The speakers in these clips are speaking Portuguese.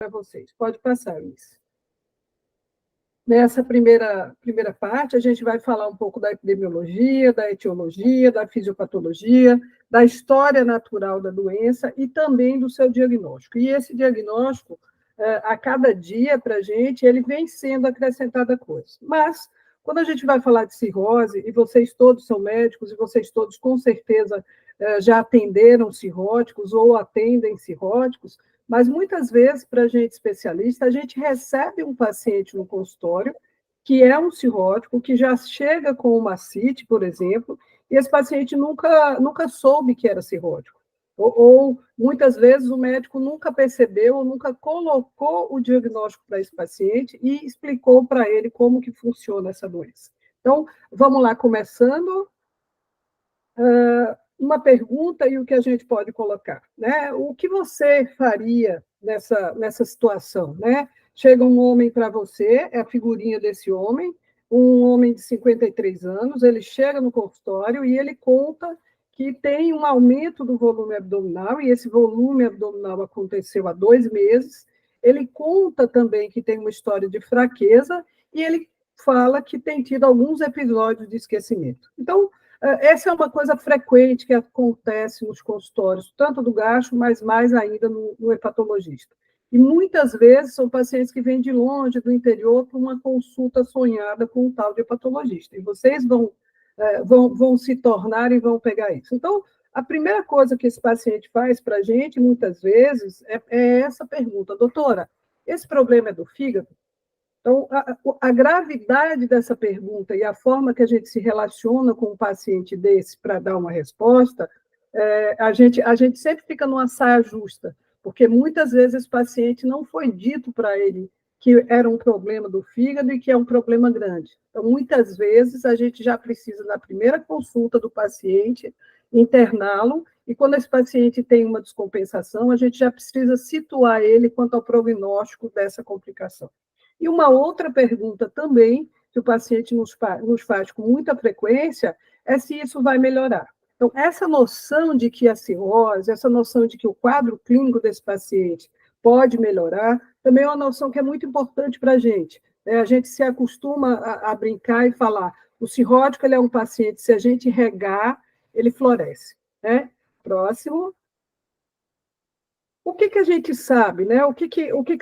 para vocês. Pode passar, Luiz. Nessa primeira parte, a gente vai falar um pouco da epidemiologia, da etiologia, da fisiopatologia, da história natural da doença e também do seu diagnóstico. E esse diagnóstico, a cada dia, para a gente, ele vem sendo acrescentada coisa. Mas, quando a gente vai falar de cirrose, e vocês todos são médicos, e vocês todos, com certeza, já atenderam cirróticos ou atendem cirróticos, mas muitas vezes, para a gente especialista, a gente recebe um paciente no consultório que é um cirrótico, que já chega com uma CIT, por exemplo, e esse paciente nunca soube que era cirrótico. Ou muitas vezes o médico nunca percebeu, ou nunca colocou o diagnóstico para esse paciente e explicou para ele como que funciona essa doença. Então, vamos lá, começando. Uma pergunta e o que a gente pode colocar, né? O que você faria nessa situação, né? Chega um homem para você, é a figurinha desse homem, um homem de 53 anos, ele chega no consultório e ele conta que tem um aumento do volume abdominal, e esse volume abdominal aconteceu há 2 meses. Ele conta também que tem uma história de fraqueza e ele fala que tem tido alguns episódios de esquecimento. Então, essa é uma coisa frequente que acontece nos consultórios, tanto do gastro, mas mais ainda no hepatologista. E muitas vezes são pacientes que vêm de longe, do interior, para uma consulta sonhada com um tal de hepatologista. E vocês vão se tornar e vão pegar isso. Então, a primeira coisa que esse paciente faz para a gente, muitas vezes, é essa pergunta: doutora, esse problema é do fígado? Então, a gravidade dessa pergunta e a forma que a gente se relaciona com um paciente desse para dar uma resposta, a gente sempre fica numa saia justa, porque muitas vezes esse paciente não foi dito para ele que era um problema do fígado e que é um problema grande. Então, muitas vezes, a gente já precisa, na primeira consulta do paciente, interná-lo, e quando esse paciente tem uma descompensação, a gente já precisa situar ele quanto ao prognóstico dessa complicação. E uma outra pergunta também, que o paciente nos faz com muita frequência, é se isso vai melhorar. Então, essa noção de que a cirrose, essa noção de que o quadro clínico desse paciente pode melhorar, também é uma noção que é muito importante para a gente. A gente se acostuma a brincar e falar: o cirrótico ele é um paciente, se a gente regar, ele floresce. Né? Próximo. O que a gente sabe, né? O que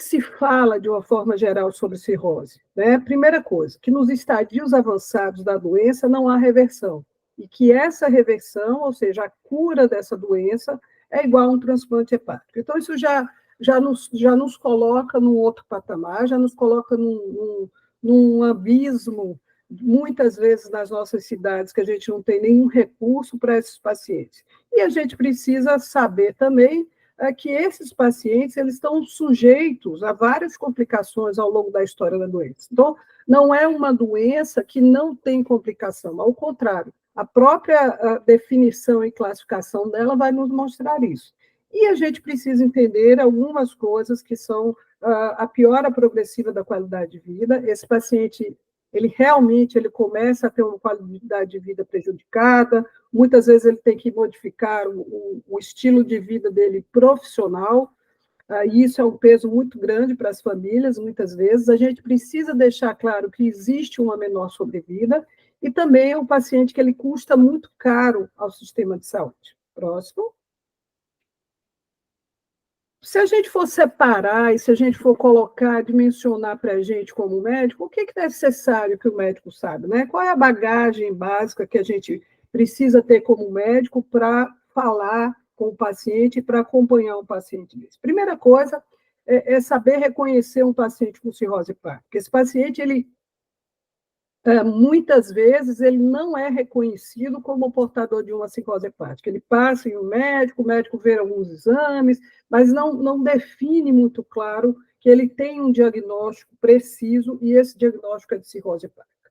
se fala de uma forma geral sobre cirrose? Né? Primeira coisa, que nos estadios avançados da doença não há reversão, e que essa reversão, ou seja, a cura dessa doença, é igual a um transplante hepático. Então, isso já nos coloca num outro patamar, já nos coloca num abismo, muitas vezes nas nossas cidades, que a gente não tem nenhum recurso para esses pacientes. E a gente precisa saber também que esses pacientes eles estão sujeitos a várias complicações ao longo da história da doença. Então, não é uma doença que não tem complicação, ao contrário, a própria definição e classificação dela vai nos mostrar isso. E a gente precisa entender algumas coisas que são a piora progressiva da qualidade de vida. Esse paciente, ele começa a ter uma qualidade de vida prejudicada, muitas vezes ele tem que modificar o estilo de vida dele profissional, e isso é um peso muito grande para as famílias, muitas vezes. A gente precisa deixar claro que existe uma menor sobrevida, e também é um paciente que ele custa muito caro ao sistema de saúde. Próximo. Se a gente for separar e se a gente for colocar, dimensionar para a gente como médico, o que é necessário que o médico saiba? Né? Qual é a bagagem básica que a gente precisa ter como médico para falar com o paciente, para acompanhar um paciente desse? Primeira coisa é saber reconhecer um paciente com cirrose hepática. Esse paciente, muitas vezes, ele não é reconhecido como portador de uma cirrose hepática. Ele passa em um médico, o médico vê alguns exames, mas não define muito claro que ele tem um diagnóstico preciso, e esse diagnóstico é de cirrose hepática.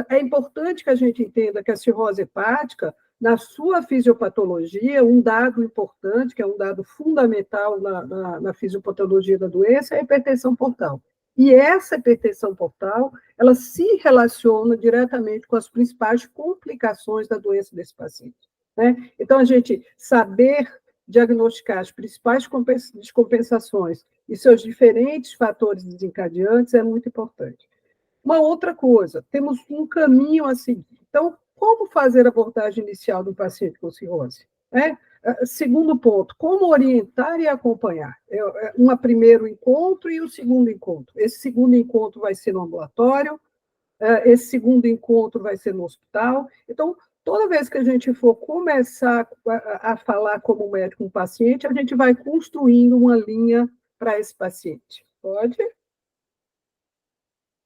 É importante que a gente entenda que a cirrose hepática, na sua fisiopatologia, um dado importante, que é um dado fundamental na fisiopatologia da doença, é a hipertensão portal. E essa hipertensão portal, ela se relaciona diretamente com as principais complicações da doença desse paciente. Né? Então, a gente saber diagnosticar as principais descompensações e seus diferentes fatores desencadeantes é muito importante. Uma outra coisa, temos um caminho a seguir. Então, como fazer a abordagem inicial do paciente com cirrose? Segundo ponto, como orientar e acompanhar? Um primeiro encontro e o segundo encontro. Esse segundo encontro vai ser no ambulatório, esse segundo encontro vai ser no hospital. Então, toda vez que a gente for começar a falar como médico com o paciente, a gente vai construindo uma linha para esse paciente. Pode?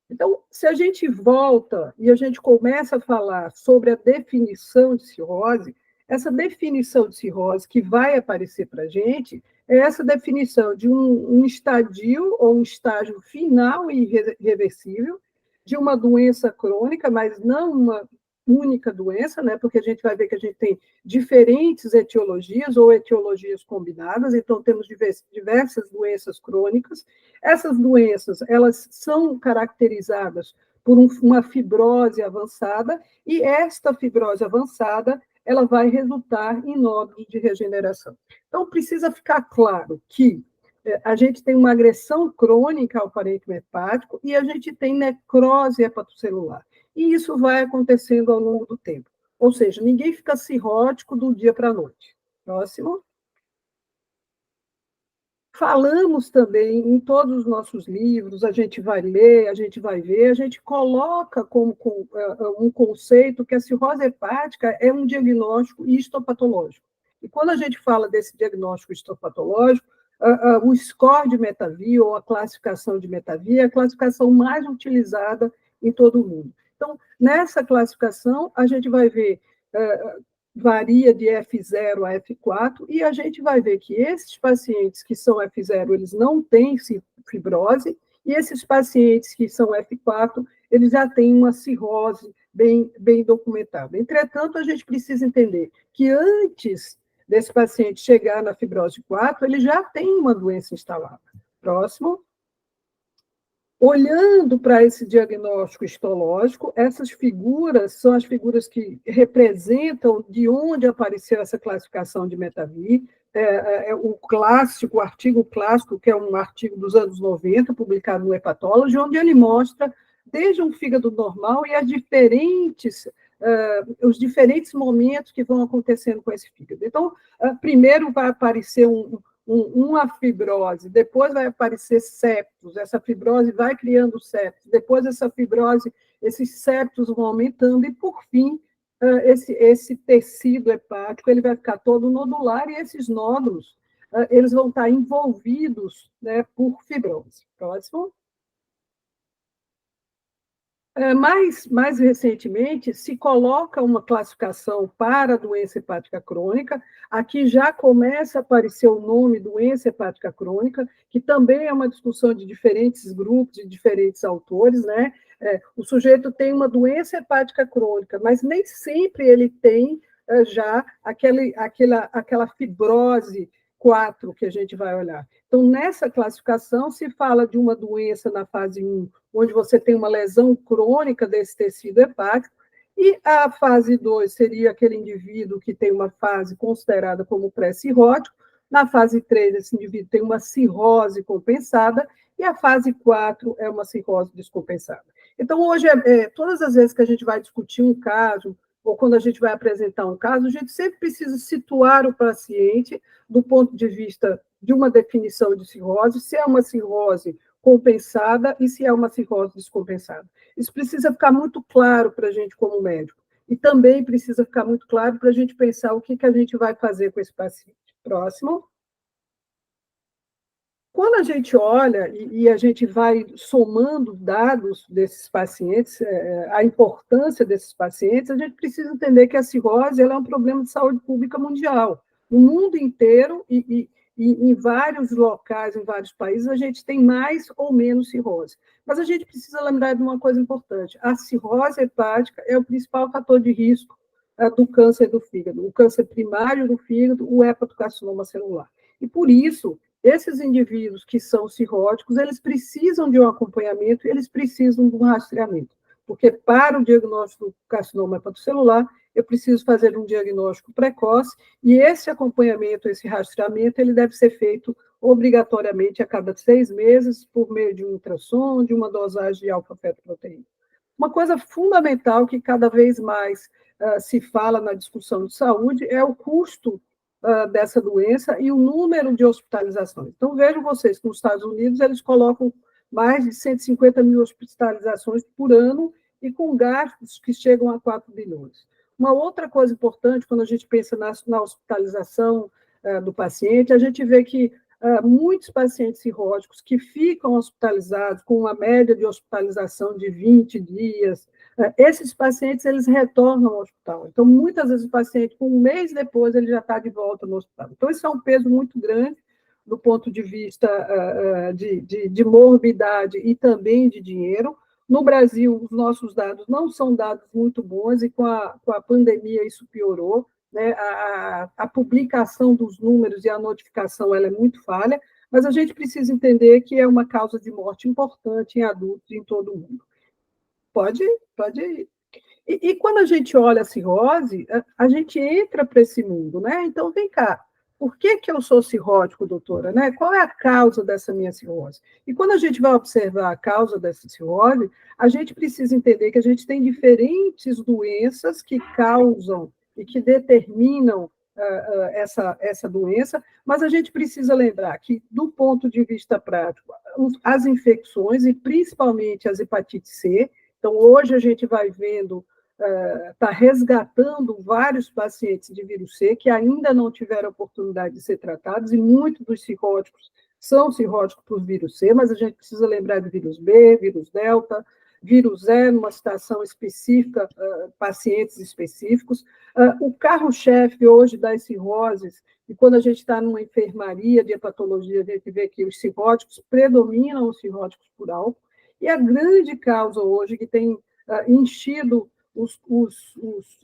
Então, se a gente volta e a gente começa a falar sobre a definição de cirrose, essa definição de cirrose que vai aparecer para a gente é essa definição de um estadio ou um estágio final e irreversível de uma doença crônica, mas não uma única doença, né? Porque a gente vai ver que a gente tem diferentes etiologias ou etiologias combinadas, então temos diversas doenças crônicas. Essas doenças, elas são caracterizadas por uma fibrose avançada, e esta fibrose avançada, ela vai resultar em nódulos de regeneração. Então, precisa ficar claro que a gente tem uma agressão crônica ao parênquima hepático e a gente tem necrose hepatocelular. E isso vai acontecendo ao longo do tempo. Ou seja, ninguém fica cirrótico do dia para a noite. Próximo. Falamos também em todos os nossos livros, a gente vai ler, a gente vai ver, a gente coloca como um conceito que a cirrose hepática é um diagnóstico histopatológico. E quando a gente fala desse diagnóstico histopatológico, o score de Metavir, ou a classificação de Metavir, é a classificação mais utilizada em todo o mundo. Então, nessa classificação, a gente vai ver varia de F0 a F4, e a gente vai ver que esses pacientes que são F0, eles não têm fibrose, e esses pacientes que são F4, eles já têm uma cirrose bem documentada. Entretanto, a gente precisa entender que antes desse paciente chegar na fibrose 4, ele já tem uma doença instalada. Próximo. Olhando para esse diagnóstico histológico, essas figuras são as figuras que representam de onde apareceu essa classificação de Metavir. O artigo clássico, que é um artigo dos anos 90, publicado no Hepatology, onde ele mostra desde um fígado normal e os diferentes momentos que vão acontecendo com esse fígado. Então, primeiro vai aparecer uma fibrose, depois vai aparecer septos, essa fibrose vai criando septos, depois essa fibrose, esses septos vão aumentando, e por fim, esse tecido hepático, ele vai ficar todo nodular, e esses nódulos, eles vão estar envolvidos, né, por fibrose. Próximo. Mais recentemente, se coloca uma classificação para a doença hepática crônica. Aqui já começa a aparecer o nome doença hepática crônica, que também é uma discussão de diferentes grupos, de diferentes autores, né? O sujeito tem uma doença hepática crônica, mas nem sempre ele tem já aquela fibrose 4 que a gente vai olhar. Então, nessa classificação, se fala de uma doença na fase 1, onde você tem uma lesão crônica desse tecido hepático, e a fase 2 seria aquele indivíduo que tem uma fase considerada como pré-cirrótico, na fase 3, esse indivíduo tem uma cirrose compensada, e a fase 4 é uma cirrose descompensada. Então, hoje, todas as vezes que a gente vai discutir um caso, ou quando a gente vai apresentar um caso, a gente sempre precisa situar o paciente do ponto de vista de uma definição de cirrose, se é uma cirrose compensada e se é uma cirrose descompensada. Isso precisa ficar muito claro para a gente como médico. E também precisa ficar muito claro para a gente pensar o que a gente vai fazer com esse paciente. Próximo. Quando a gente olha e a gente vai somando dados desses pacientes, a importância desses pacientes, a gente precisa entender que a cirrose ela é um problema de saúde pública mundial. No mundo inteiro e em vários locais, em vários países, a gente tem mais ou menos cirrose. Mas a gente precisa lembrar de uma coisa importante: a cirrose hepática é o principal fator de risco do câncer do fígado, o câncer primário do fígado, o hepatocarcinoma celular. E por isso, esses indivíduos que são cirróticos, eles precisam de um acompanhamento e eles precisam de um rastreamento, porque para o diagnóstico do carcinoma hepatocelular, eu preciso fazer um diagnóstico precoce, e esse acompanhamento, esse rastreamento, ele deve ser feito obrigatoriamente a cada 6 meses, por meio de um ultrassom, de uma dosagem de alfa-fetoproteína. Uma coisa fundamental que cada vez mais se fala na discussão de saúde é o custo dessa doença e o número de hospitalizações. Então, vejam vocês que nos Estados Unidos eles colocam mais de 150 mil hospitalizações por ano e com gastos que chegam a 4 bilhões. Uma outra coisa importante, quando a gente pensa na hospitalização do paciente, a gente vê que muitos pacientes cirróticos que ficam hospitalizados com uma média de hospitalização de 20 dias, esses pacientes eles retornam ao hospital. Então, muitas vezes o paciente, um mês depois, ele já está de volta no hospital. Então, isso é um peso muito grande do ponto de vista de morbidade e também de dinheiro. No Brasil, os nossos dados não são dados muito bons e com a pandemia isso piorou. Né? A publicação dos números e a notificação ela é muito falha, mas a gente precisa entender que é uma causa de morte importante em adultos em todo o mundo. Pode ir. E quando a gente olha a cirrose, a gente entra para esse mundo, né? Então, vem cá, por que eu sou cirrótico, doutora? Né? Qual é a causa dessa minha cirrose? E quando a gente vai observar a causa dessa cirrose, a gente precisa entender que a gente tem diferentes doenças que causam e que determinam essa doença, mas a gente precisa lembrar que, do ponto de vista prático, as infecções, e principalmente as hepatites C, então, hoje a gente vai vendo, está resgatando vários pacientes de vírus C que ainda não tiveram oportunidade de ser tratados, e muitos dos cirróticos são cirróticos por vírus C, mas a gente precisa lembrar de vírus B, vírus Delta, vírus E, numa situação específica, pacientes específicos. O carro-chefe hoje das cirroses, e quando a gente está numa enfermaria de hepatologia, a gente vê que os cirróticos predominam os cirróticos por álcool, e a grande causa hoje que tem enchido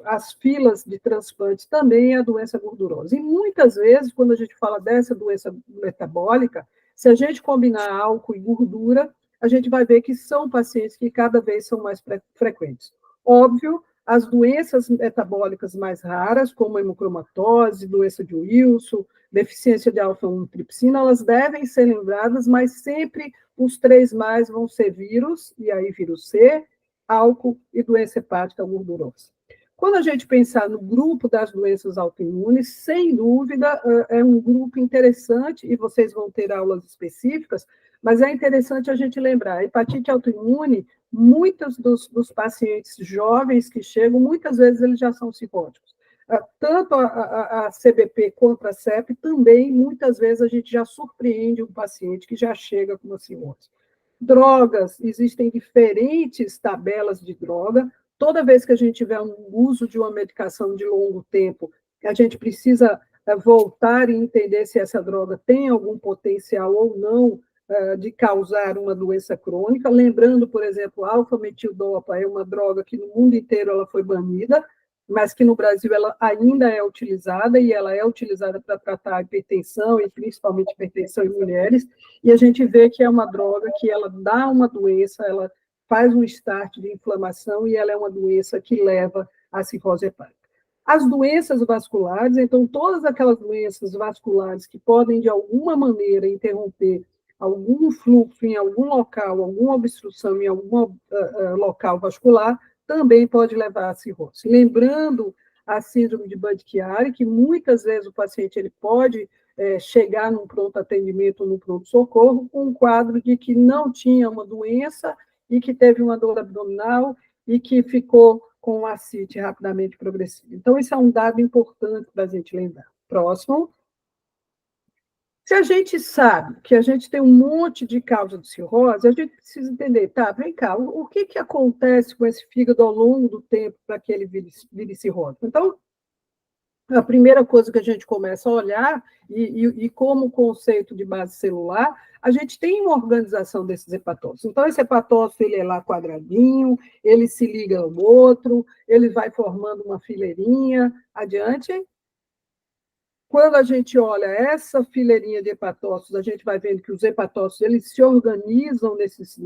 as filas de transplantes também é a doença gordurosa. E muitas vezes, quando a gente fala dessa doença metabólica, se a gente combinar álcool e gordura, a gente vai ver que são pacientes que cada vez são mais frequentes. Óbvio, as doenças metabólicas mais raras, como a hemocromatose, doença de Wilson, deficiência de alfa-1-tripsina, elas devem ser lembradas, mas sempre os 3 mais vão ser vírus, e aí vírus C, álcool e doença hepática gordurosa. Quando a gente pensar no grupo das doenças autoimunes, sem dúvida, é um grupo interessante, e vocês vão ter aulas específicas, mas é interessante a gente lembrar, a hepatite autoimune, muitos dos pacientes jovens que chegam, muitas vezes eles já são cirróticos. Tanto a CBP quanto a CEP, também, muitas vezes, a gente já surpreende um paciente que já chega com uma cirrose. Drogas, existem diferentes tabelas de droga. Toda vez que a gente tiver um uso de uma medicação de longo tempo, a gente precisa voltar e entender se essa droga tem algum potencial ou não de causar uma doença crônica. Lembrando, por exemplo, a alfa-metildopa é uma droga que no mundo inteiro ela foi banida, mas que no Brasil ela ainda é utilizada, e ela é utilizada para tratar a hipertensão, e principalmente hipertensão em mulheres, e a gente vê que é uma droga que ela dá uma doença, ela faz um start de inflamação, e ela é uma doença que leva à cirrose hepática. As doenças vasculares, então, todas aquelas doenças vasculares que podem, de alguma maneira, interromper algum fluxo em algum local, alguma obstrução em algum local vascular, também pode levar à cirrose. Lembrando a síndrome de Budd-Chiari, que muitas vezes o paciente ele pode chegar num pronto atendimento, no pronto-socorro, com um quadro de que não tinha uma doença e que teve uma dor abdominal e que ficou com uma ascite rapidamente progressiva. Então, isso é um dado importante para a gente lembrar. Próximo. Se a gente sabe que a gente tem um monte de causa de cirrose, a gente precisa entender, tá, vem cá, o que acontece com esse fígado ao longo do tempo para que ele vire cirrótico? Então, a primeira coisa que a gente começa a olhar, e como conceito de base celular, a gente tem uma organização desses hepatócitos. Então, esse hepatócito ele é lá quadradinho, ele se liga ao outro, ele vai formando uma fileirinha, adiante. Quando a gente olha essa fileirinha de hepatócitos, a gente vai vendo que os hepatócitos eles se organizam nesses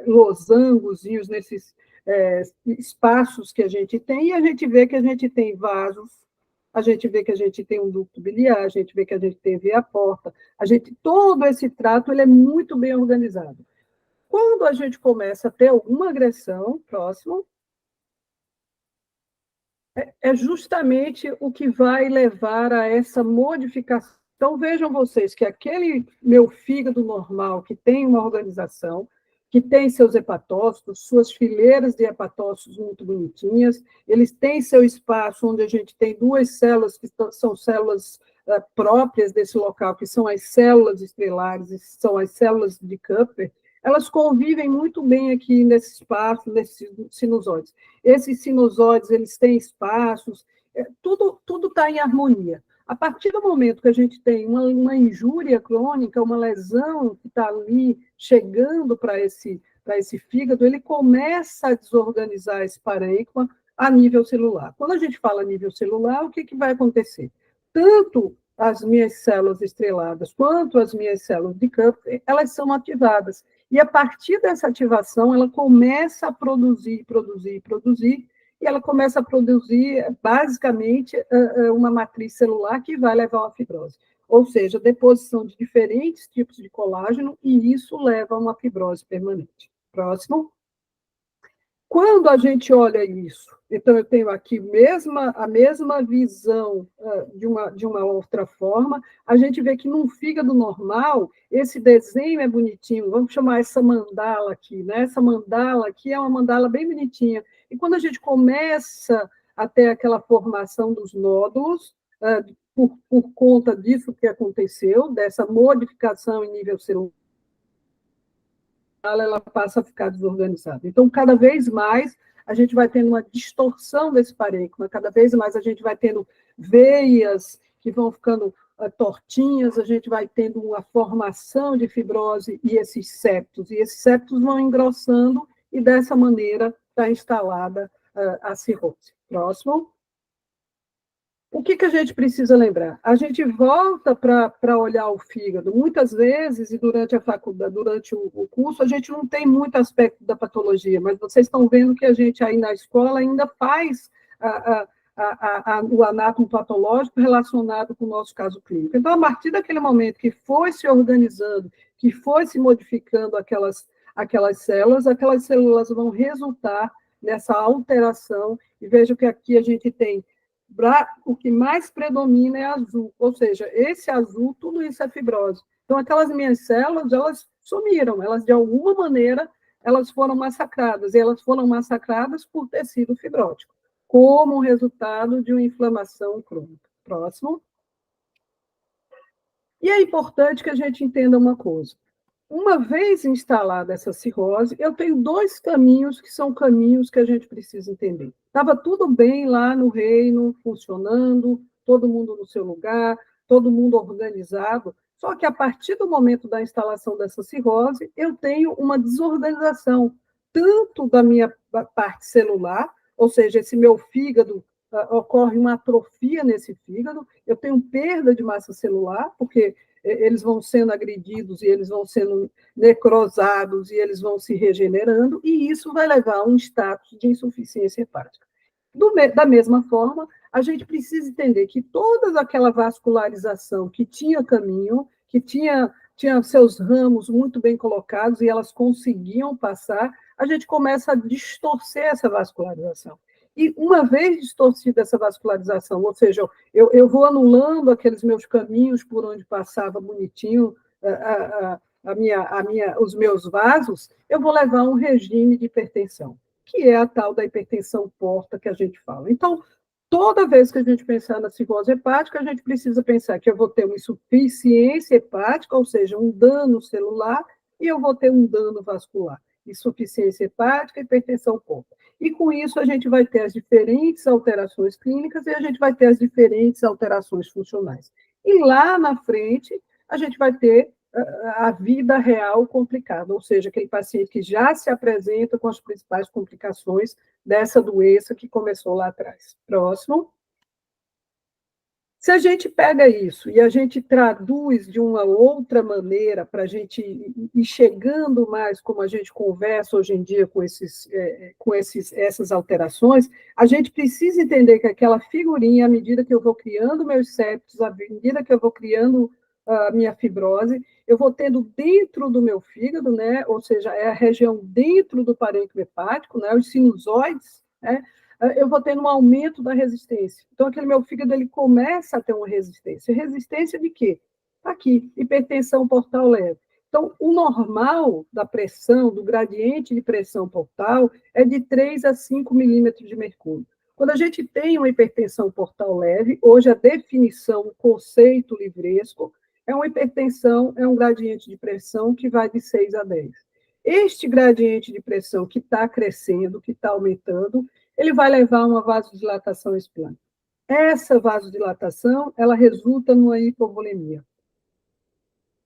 losangos, nesses espaços que a gente tem, e a gente vê que a gente tem vasos, a gente vê que a gente tem um ducto biliar, a gente vê que a gente tem via porta, todo esse trato ele é muito bem organizado. Quando a gente começa a ter alguma agressão próximo, é justamente o que vai levar a essa modificação. Então, vejam vocês que aquele meu fígado normal, que tem uma organização, que tem seus hepatócitos, suas fileiras de hepatócitos muito bonitinhas, eles têm seu espaço onde a gente tem duas células que são células próprias desse local, que são as células estrelares, são as células de Kupfer, elas convivem muito bem aqui nesse espaço, nesses sinusoides. Esses sinusoides, eles têm espaços, tudo está em harmonia. A partir do momento que a gente tem uma injúria crônica, uma lesão que está ali chegando para esse fígado, ele começa a desorganizar esse parênquima a nível celular. Quando a gente fala a nível celular, o que vai acontecer? Tanto as minhas células estreladas quanto as minhas células de Kupfer, elas são ativadas. E a partir dessa ativação, ela começa a produzir, e ela começa a produzir, basicamente, uma matriz celular que vai levar a uma fibrose. Ou seja, deposição de diferentes tipos de colágeno, e isso leva a uma fibrose permanente. Próximo. Quando a gente olha isso, então eu tenho aqui a mesma visão de uma outra forma, a gente vê que num fígado normal, esse desenho é bonitinho, vamos chamar essa mandala aqui, né? Essa mandala aqui é uma mandala bem bonitinha. E quando a gente começa a ter aquela formação dos nódulos, por conta disso que aconteceu, dessa modificação em nível celular, ela passa a ficar desorganizada. Então, cada vez mais, a gente vai tendo uma distorção desse parênquima, cada vez mais a gente vai tendo veias que vão ficando tortinhas, a gente vai tendo uma formação de fibrose e esses septos vão engrossando, e dessa maneira está instalada a cirrose. Próximo. O que a gente precisa lembrar? A gente volta para olhar o fígado. Muitas vezes, e durante a faculdade, durante o curso, a gente não tem muito aspecto da patologia, mas vocês estão vendo que a gente aí na escola ainda faz o anátomo patológico relacionado com o nosso caso clínico. Então, a partir daquele momento que foi se organizando, que foi se modificando aquelas células vão resultar nessa alteração, e veja que aqui a gente tem o que mais predomina é azul, ou seja, esse azul, tudo isso é fibrose. Então, aquelas minhas células, elas sumiram, elas, de alguma maneira, elas foram massacradas, e elas foram massacradas por tecido fibrótico, como resultado de uma inflamação crônica. Próximo. E é importante que a gente entenda uma coisa. Uma vez instalada essa cirrose, eu tenho dois caminhos que são caminhos que a gente precisa entender. Estava tudo bem lá no reino, funcionando, todo mundo no seu lugar, todo mundo organizado, só que a partir do momento da instalação dessa cirrose, eu tenho uma desorganização, tanto da minha parte celular, ou seja, esse meu fígado, ocorre uma atrofia nesse fígado, eu tenho perda de massa celular, porque eles vão sendo agredidos e eles vão sendo necrosados e eles vão se regenerando, e isso vai levar a um status de insuficiência hepática. Da mesma forma, a gente precisa entender que toda aquela vascularização que tinha caminho, que tinha seus ramos muito bem colocados e elas conseguiam passar, a gente começa a distorcer essa vascularização. E uma vez distorcida essa vascularização, ou seja, eu vou anulando aqueles meus caminhos por onde passava bonitinho os meus vasos, eu vou levar um regime de hipertensão, que é a tal da hipertensão porta que a gente fala. Então, toda vez que a gente pensar na cirrose hepática, a gente precisa pensar que eu vou ter uma insuficiência hepática, ou seja, um dano celular, e eu vou ter um dano vascular. Insuficiência hepática e hipertensão porta. E com isso a gente vai ter as diferentes alterações clínicas e a gente vai ter as diferentes alterações funcionais. E lá na frente, a gente vai ter a vida real complicada, ou seja, aquele paciente que já se apresenta com as principais complicações dessa doença que começou lá atrás. Próximo. Se a gente pega isso e a gente traduz de uma outra maneira para a gente ir chegando mais, como a gente conversa hoje em dia essas alterações, a gente precisa entender que aquela figurinha, à medida que eu vou criando meus septos, à medida que eu vou criando a minha fibrose, eu vou tendo dentro do meu fígado, né, ou seja, é a região dentro do parênquima hepático, né, os sinusoides, né, eu vou tendo um aumento da resistência. Então, aquele meu fígado ele começa a ter uma resistência. Resistência de quê? Tá aqui, hipertensão portal leve. Então, o normal da pressão, do gradiente de pressão portal, é de 3 a 5 milímetros de mercúrio. Quando a gente tem uma hipertensão portal leve, hoje a definição, o conceito livresco, é uma hipertensão, é um gradiente de pressão que vai de 6 a 10. Este gradiente de pressão que está crescendo, que está aumentando, ele vai levar a uma vasodilatação esplênica. Essa vasodilatação, ela resulta numa hipovolemia.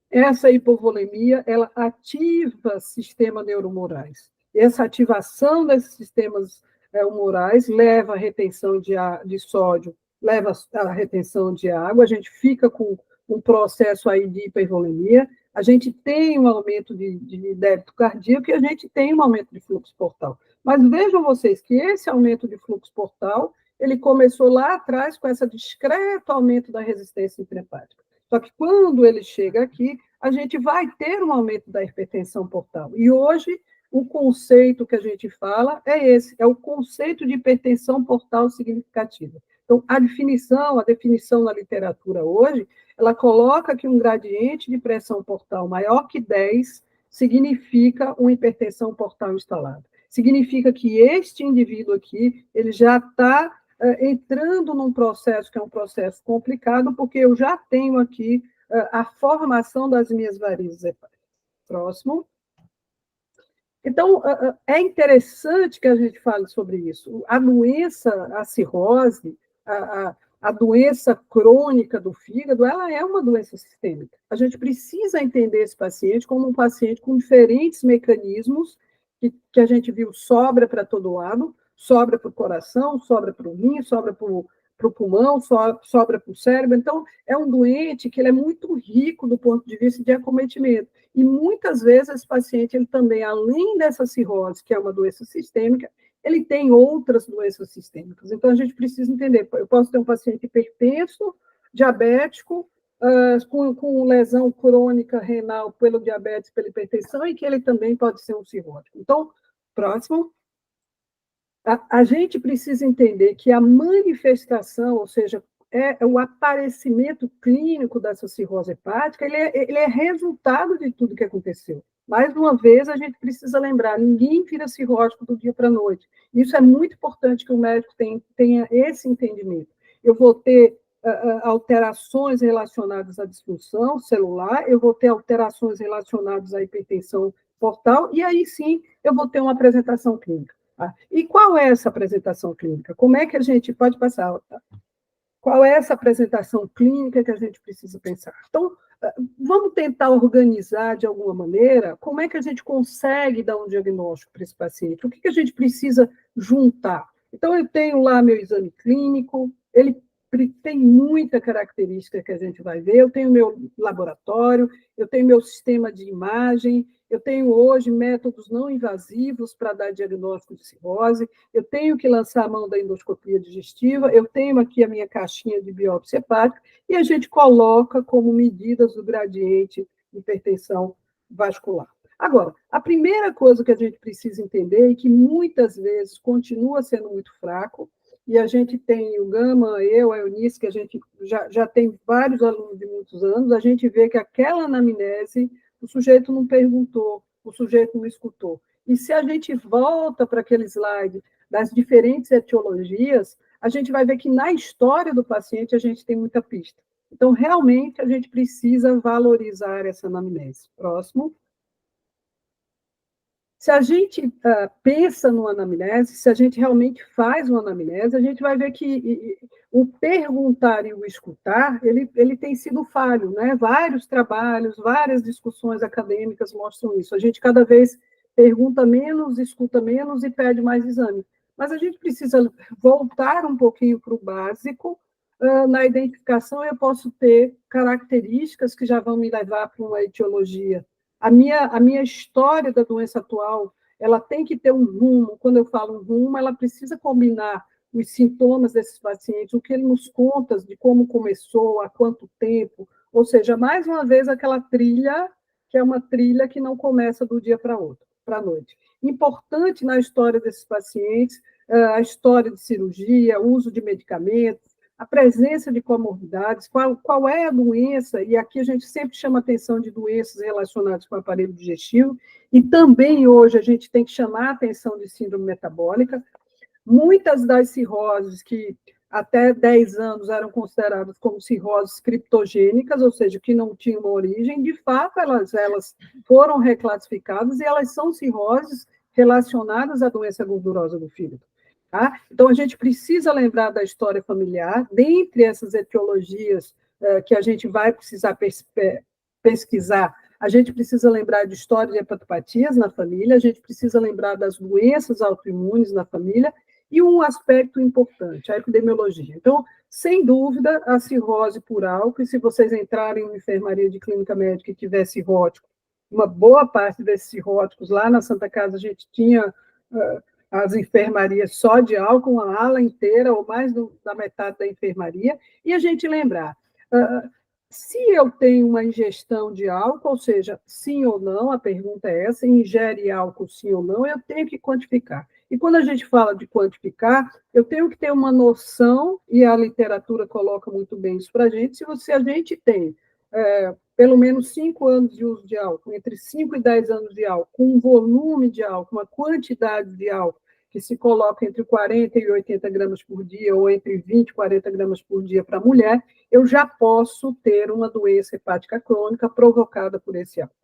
Essa hipovolemia, ela ativa sistemas neuromorais. Essa ativação desses sistemas humorais leva à retenção de sódio, leva à retenção de água, a gente fica com um processo aí de hipervolemia, a gente tem um aumento de débito cardíaco e a gente tem um aumento de fluxo portal. Mas vejam vocês que esse aumento de fluxo portal, ele começou lá atrás com esse discreto aumento da resistência intrahepática. Só que quando ele chega aqui, a gente vai ter um aumento da hipertensão portal. E hoje, o conceito que a gente fala é esse, é o conceito de hipertensão portal significativa. Então, a definição na literatura hoje, ela coloca que um gradiente de pressão portal maior que 10 significa uma hipertensão portal instalada. Significa que este indivíduo aqui, ele já está entrando num processo que é um processo complicado, porque eu já tenho aqui a formação das minhas varizes hepáticas. Próximo. Então, é interessante que a gente fale sobre isso. A doença, a cirrose, a doença crônica do fígado, ela é uma doença sistêmica. A gente precisa entender esse paciente como um paciente com diferentes mecanismos que a gente viu sobra para todo lado, sobra para o coração, sobra para o rim, sobra para o pulmão, sobra para o cérebro. Então, é um doente que ele é muito rico do ponto de vista de acometimento. E muitas vezes esse paciente, ele também, além dessa cirrose, que é uma doença sistêmica, ele tem outras doenças sistêmicas. Então, a gente precisa entender, eu posso ter um paciente hipertenso, diabético, com lesão crônica renal pelo diabetes, pela hipertensão, e que ele também pode ser um cirrótico. Então, próximo. A gente precisa entender que a manifestação, ou seja, o aparecimento clínico dessa cirrose hepática, ele é resultado de tudo que aconteceu. Mais uma vez, a gente precisa lembrar, ninguém vira cirrótico do dia para a noite. Isso é muito importante que o médico tenha esse entendimento. Eu vou ter alterações relacionadas à disfunção celular, eu vou ter alterações relacionadas à hipertensão portal, e aí sim eu vou ter uma apresentação clínica. E qual é essa apresentação clínica? Como é que a gente pode passar? Qual é essa apresentação clínica que a gente precisa pensar? Então, vamos tentar organizar de alguma maneira como é que a gente consegue dar um diagnóstico para esse paciente? O que a gente precisa juntar? Então, eu tenho lá meu exame clínico, ele tem muita característica que a gente vai ver, eu tenho meu laboratório, eu tenho meu sistema de imagem, eu tenho hoje métodos não invasivos para dar diagnóstico de cirrose, eu tenho que lançar a mão da endoscopia digestiva, eu tenho aqui a minha caixinha de biópsia hepática, e a gente coloca como medidas do gradiente de hipertensão vascular. Agora, a primeira coisa que a gente precisa entender, e que muitas vezes continua sendo muito fraco, e a gente tem o Gama, a Eunice, que a gente já tem vários alunos de muitos anos, a gente vê que aquela anamnese, o sujeito não perguntou, o sujeito não escutou. E se a gente volta para aquele slide das diferentes etiologias, a gente vai ver que na história do paciente a gente tem muita pista. Então, realmente, a gente precisa valorizar essa anamnese. Próximo. Se a gente pensa numa anamnese, se a gente realmente faz uma anamnese, a gente vai ver que o perguntar e o escutar, ele tem sido falho, né? Vários trabalhos, várias discussões acadêmicas mostram isso. A gente cada vez pergunta menos, escuta menos e pede mais exame. Mas a gente precisa voltar um pouquinho para o básico, na identificação eu posso ter características que já vão me levar para uma etiologia. A minha história da doença atual, ela tem que ter um rumo. Quando eu falo um rumo, ela precisa combinar os sintomas desses pacientes, o que ele nos conta de como começou, há quanto tempo, ou seja, mais uma vez aquela trilha, que é uma trilha que não começa do dia para a noite. Importante na história desses pacientes, a história de cirurgia, o uso de medicamentos, a presença de comorbidades, qual é a doença, e aqui a gente sempre chama atenção de doenças relacionadas com o aparelho digestivo, e também hoje a gente tem que chamar a atenção de síndrome metabólica. Muitas das cirroses que até 10 anos eram consideradas como cirroses criptogênicas, ou seja, que não tinham uma origem, de fato elas foram reclassificadas e elas são cirroses relacionadas à doença gordurosa do fígado. Tá? Então, a gente precisa lembrar da história familiar, dentre essas etiologias que a gente vai precisar pesquisar, a gente precisa lembrar de história de hepatopatias na família, a gente precisa lembrar das doenças autoimunes na família, e um aspecto importante, a epidemiologia. Então, sem dúvida, a cirrose por álcool, e se vocês entrarem em enfermaria de clínica médica e tiver cirrótico, uma boa parte desses cirróticos, lá na Santa Casa, a gente tinha as enfermarias só de álcool, uma ala inteira, ou mais da metade da enfermaria, e a gente lembrar, se eu tenho uma ingestão de álcool, ou seja, sim ou não, a pergunta é essa, ingere álcool sim ou não, eu tenho que quantificar. E quando a gente fala de quantificar, eu tenho que ter uma noção, e a literatura coloca muito bem isso para a gente, se a gente tem pelo menos 5 anos de uso de álcool, entre 5 e 10 anos de álcool, com um volume de álcool, uma quantidade de álcool, que se coloca entre 40 e 80 gramas por dia, ou entre 20 e 40 gramas por dia para a mulher, eu já posso ter uma doença hepática crônica provocada por esse álcool.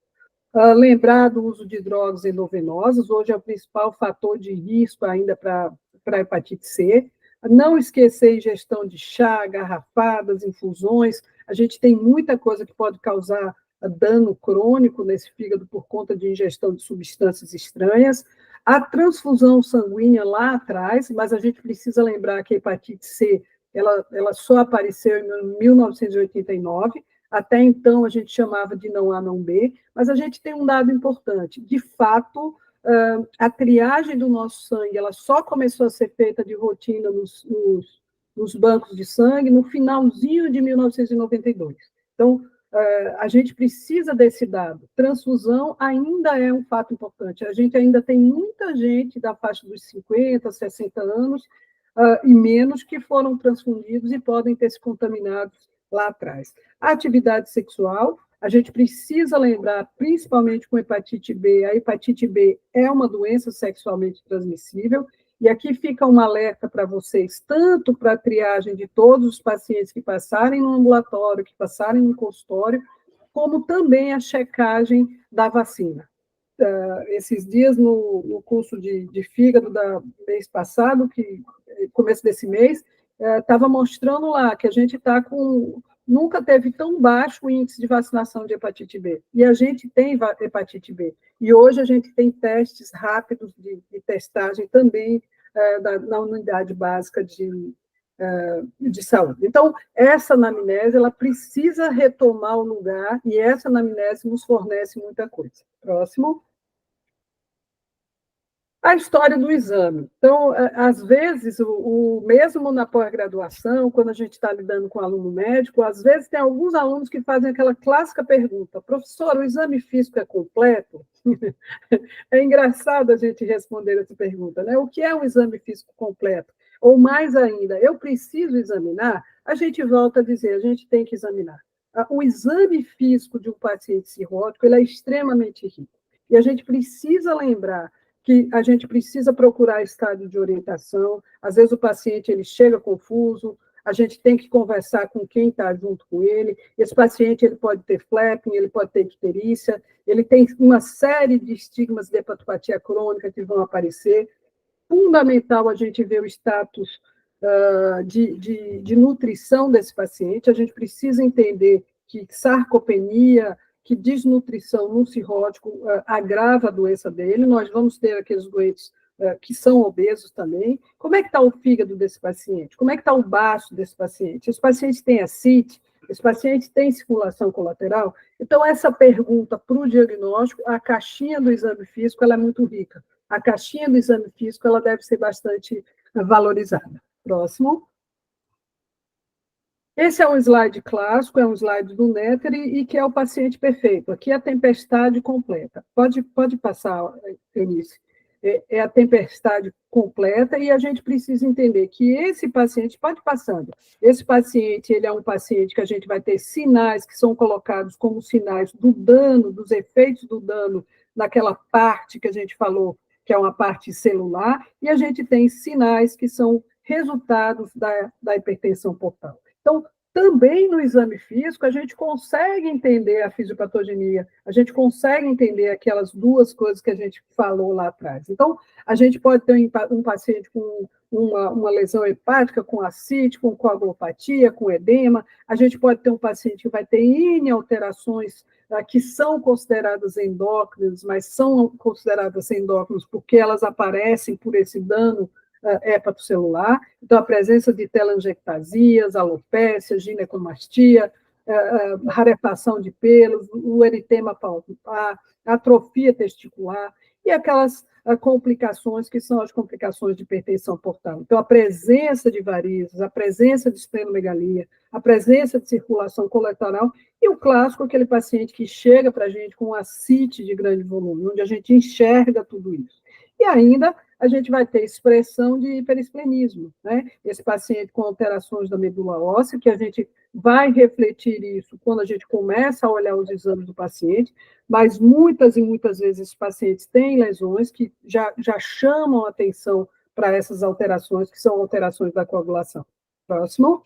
Lembrar do uso de drogas endovenosas, hoje é o principal fator de risco ainda para a hepatite C. Não esquecer ingestão de chá, garrafadas, infusões. A gente tem muita coisa que pode causar dano crônico nesse fígado por conta de ingestão de substâncias estranhas. A transfusão sanguínea lá atrás, mas a gente precisa lembrar que a hepatite C ela só apareceu em 1989. Até então, a gente chamava de não A, não B, mas a gente tem um dado importante. De fato, a triagem do nosso sangue ela só começou a ser feita de rotina nos bancos de sangue no finalzinho de 1992. Então, a gente precisa desse dado. Transfusão ainda é um fato importante. A gente ainda tem muita gente da faixa dos 50, 60 anos e menos que foram transfundidos e podem ter se contaminado lá atrás. A atividade sexual, a gente precisa lembrar, principalmente com hepatite B, a hepatite B é uma doença sexualmente transmissível, e aqui fica um alerta para vocês, tanto para a triagem de todos os pacientes que passarem no ambulatório, que passarem no consultório, como também a checagem da vacina. Esses dias, no curso de fígado do mês passado, começo desse mês, estava mostrando lá que a gente está com... Nunca teve tão baixo o índice de vacinação de hepatite B. E a gente tem hepatite B. E hoje a gente tem testes rápidos de testagem também na unidade básica de saúde. Então, essa anamnese, ela precisa retomar o lugar, e essa anamnese nos fornece muita coisa. Próximo. A história do exame. Então, às vezes, mesmo na pós-graduação, quando a gente está lidando com aluno médico, às vezes tem alguns alunos que fazem aquela clássica pergunta: professor, o exame físico é completo? É engraçado a gente responder essa pergunta, né? O que é um exame físico completo? Ou mais ainda, eu preciso examinar? A gente volta a dizer, a gente tem que examinar. O exame físico de um paciente cirrótico ele é extremamente rico. E a gente precisa lembrar que a gente precisa procurar estado de orientação. Às vezes o paciente ele chega confuso, a gente tem que conversar com quem está junto com ele. Esse paciente ele pode ter flapping, ele pode ter icterícia, ele tem uma série de estigmas de hepatopatia crônica que vão aparecer. Fundamental a gente ver o status de nutrição desse paciente. A gente precisa entender que sarcopenia, que desnutrição no cirrótico agrava a doença dele. Nós vamos ter aqueles doentes que são obesos também. Como é que está o fígado desse paciente? Como é que está o baço desse paciente? Esse paciente tem ascite? Esse paciente tem circulação colateral? Então, essa pergunta para o diagnóstico, a caixinha do exame físico, ela é muito rica. A caixinha do exame físico, ela deve ser bastante valorizada. Próximo. Esse é um slide clássico, é um slide do Netter e que é o paciente perfeito. Aqui é a tempestade completa. Pode passar, Eunice. É a tempestade completa e a gente precisa entender que esse paciente, pode passando, esse paciente, ele é um paciente que a gente vai ter sinais que são colocados como sinais do dano, dos efeitos do dano naquela parte que a gente falou, que é uma parte celular, e a gente tem sinais que são resultados da hipertensão portal. Então, também no exame físico, a gente consegue entender a fisiopatogenia, a gente consegue entender aquelas duas coisas que a gente falou lá atrás. Então, a gente pode ter um paciente com uma lesão hepática, com ascite, com coagulopatia, com edema, a gente pode ter um paciente que vai ter N alterações que são consideradas endócrinas, mas são consideradas endócrinas porque elas aparecem por esse dano hepatocelular, então a presença de telangiectasias, alopécia, ginecomastia, rarefação de pelos, o eritema palpar, atrofia testicular e aquelas complicações que são as complicações de hipertensão portal. Então, a presença de varizes, a presença de esplenomegalia, a presença de circulação colateral e o clássico, aquele paciente que chega para a gente com ascite de grande volume, onde a gente enxerga tudo isso. E ainda a gente vai ter expressão de hiperesplenismo, né? Esse paciente com alterações da medula óssea, que a gente vai refletir isso quando a gente começa a olhar os exames do paciente, mas muitas e muitas vezes esses pacientes têm lesões que já chamam a atenção para essas alterações, que são alterações da coagulação. Próximo.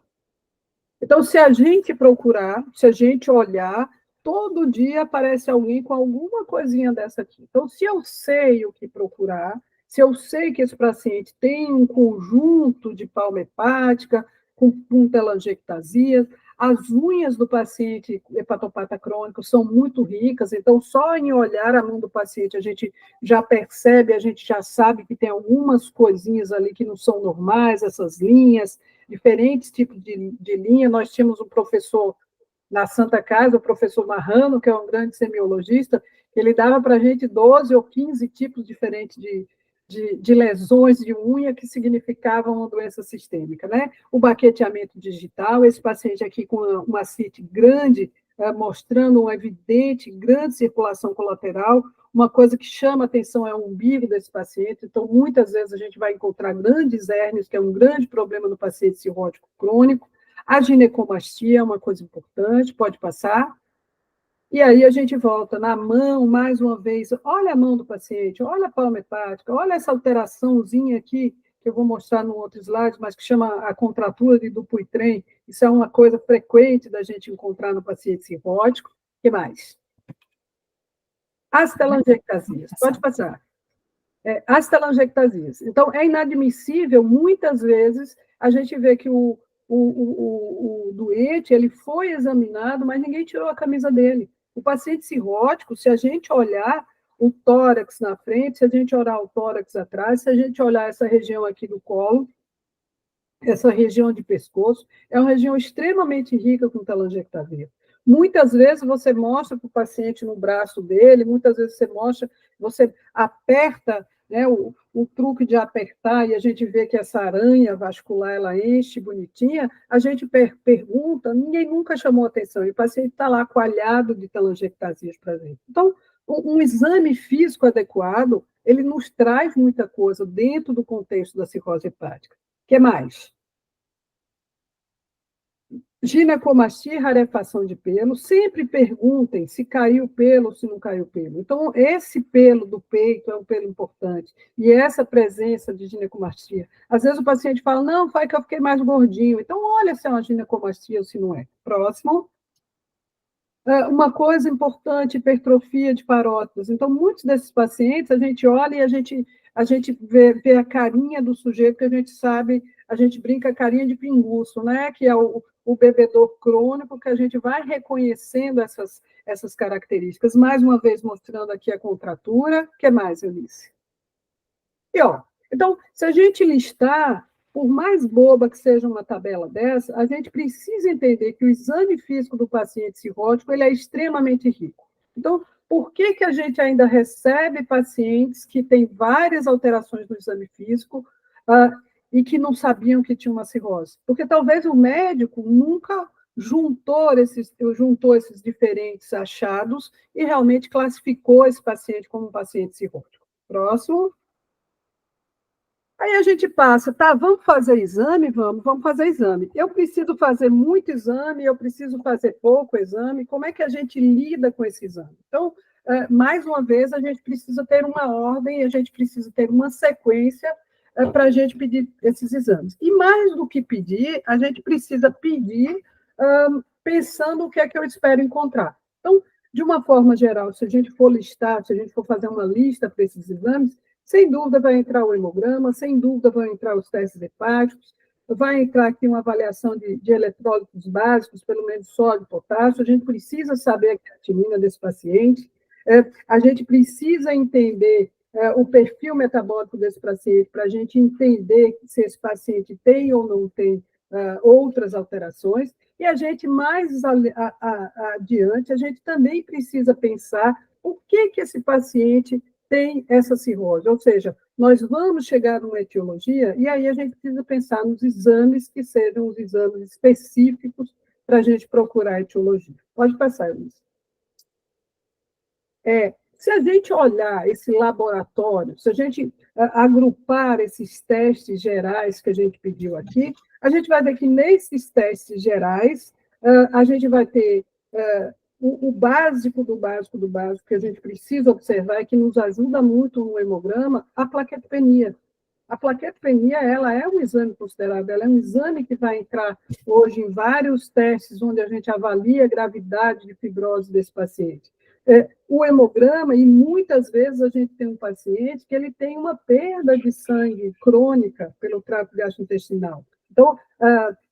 Então, se a gente procurar, se a gente olhar, todo dia aparece alguém com alguma coisinha dessa aqui. Então, se eu sei o que procurar, se eu sei que esse paciente tem um conjunto de palma hepática, com telangiectasias, as unhas do paciente hepatopata crônico são muito ricas, então só em olhar a mão do paciente a gente já percebe, a gente já sabe que tem algumas coisinhas ali que não são normais, essas linhas, diferentes tipos de linha. Nós tínhamos um professor na Santa Casa, o professor Marrano, que é um grande semiologista, ele dava para a gente 12 ou 15 tipos diferentes de lesões de unha que significavam uma doença sistêmica, né? O baqueteamento digital, esse paciente aqui com uma CIT grande, mostrando uma evidente grande circulação colateral, uma coisa que chama atenção é o umbigo desse paciente, então muitas vezes a gente vai encontrar grandes hérnias, que é um grande problema no paciente cirrótico crônico. A ginecomastia é uma coisa importante, pode passar. E aí a gente volta na mão, mais uma vez, olha a mão do paciente, olha a palma hepática, olha essa alteraçãozinha aqui, que eu vou mostrar no outro slide, mas que chama a contratura de Dupuytren. Isso é uma coisa frequente da gente encontrar no paciente cirrótico. O que mais? As telangiectasias, pode passar. As telangiectasias. Então, é inadmissível, muitas vezes, a gente vê que o doente ele foi examinado, mas ninguém tirou a camisa dele. O paciente cirrótico, se a gente olhar o tórax na frente, se a gente olhar o tórax atrás, se a gente olhar essa região aqui do colo, essa região de pescoço, é uma região extremamente rica com telangiectasia. Muitas vezes você mostra para o paciente no braço dele, muitas vezes você aperta, né, o truque de apertar, e a gente vê que essa aranha vascular, ela enche bonitinha, a gente pergunta, ninguém nunca chamou atenção, e o paciente está lá coalhado de telangiectasias para gente. Então, um exame físico adequado, ele nos traz muita coisa dentro do contexto da cirrose hepática. O que mais? Ginecomastia e rarefação de pelo. Sempre perguntem se caiu pelo ou se não caiu pelo. Então, esse pelo do peito é um pelo importante. E essa presença de ginecomastia. Às vezes o paciente fala, não, foi que eu fiquei mais gordinho. Então, olha se é uma ginecomastia ou se não é. Próximo. Uma coisa importante, hipertrofia de parótidas. Então, muitos desses pacientes, a gente olha e a gente vê a carinha do sujeito, que a gente sabe, a gente brinca a carinha de pinguço, né? Que é o bebedor crônico, que a gente vai reconhecendo essas características. Mais uma vez, mostrando aqui a contratura. O que mais, Eunice? E, ó, Então, se a gente listar, por mais boba que seja uma tabela dessa, a gente precisa entender que o exame físico do paciente cirrótico ele é extremamente rico. Então, por que, que a gente ainda recebe pacientes que têm várias alterações no exame físico e que não sabiam que tinha uma cirrose? Porque talvez o médico nunca juntou esses diferentes achados e realmente classificou esse paciente como um paciente cirrótico. Próximo. Aí a gente passa, tá, vamos fazer exame? Vamos fazer exame. Eu preciso fazer muito exame, eu preciso fazer pouco exame, como é que a gente lida com esse exame? Então, mais uma vez, a gente precisa ter uma ordem, a gente precisa ter uma sequência para a gente pedir esses exames. E mais do que pedir, a gente precisa pedir pensando o que é que eu espero encontrar. Então, de uma forma geral, se a gente for listar, se a gente for fazer uma lista para esses exames, sem dúvida vai entrar o hemograma, sem dúvida vão entrar os testes hepáticos, vai entrar aqui uma avaliação de eletrólitos básicos, pelo menos sódio e potássio, a gente precisa saber a creatinina desse paciente, a gente precisa entender o perfil metabólico desse paciente, para a gente entender se esse paciente tem ou não tem outras alterações, e a gente, mais adiante, a gente também precisa pensar o que esse paciente tem essa cirrose, ou seja, nós vamos chegar numa etiologia e aí a gente precisa pensar nos exames que sejam os exames específicos para a gente procurar a etiologia. Pode passar, Luiz. Se a gente olhar esse laboratório, se a gente agrupar esses testes gerais que a gente pediu aqui, a gente vai ver que nesses testes gerais a gente vai ter o básico do básico do básico que a gente precisa observar e que nos ajuda muito no hemograma, a plaquetopenia. A plaquetopenia, ela é um exame considerável, ela é um exame que vai entrar hoje em vários testes onde a gente avalia a gravidade de fibrose desse paciente. O hemograma, e muitas vezes a gente tem um paciente que ele tem uma perda de sangue crônica pelo trato gastrointestinal. Então,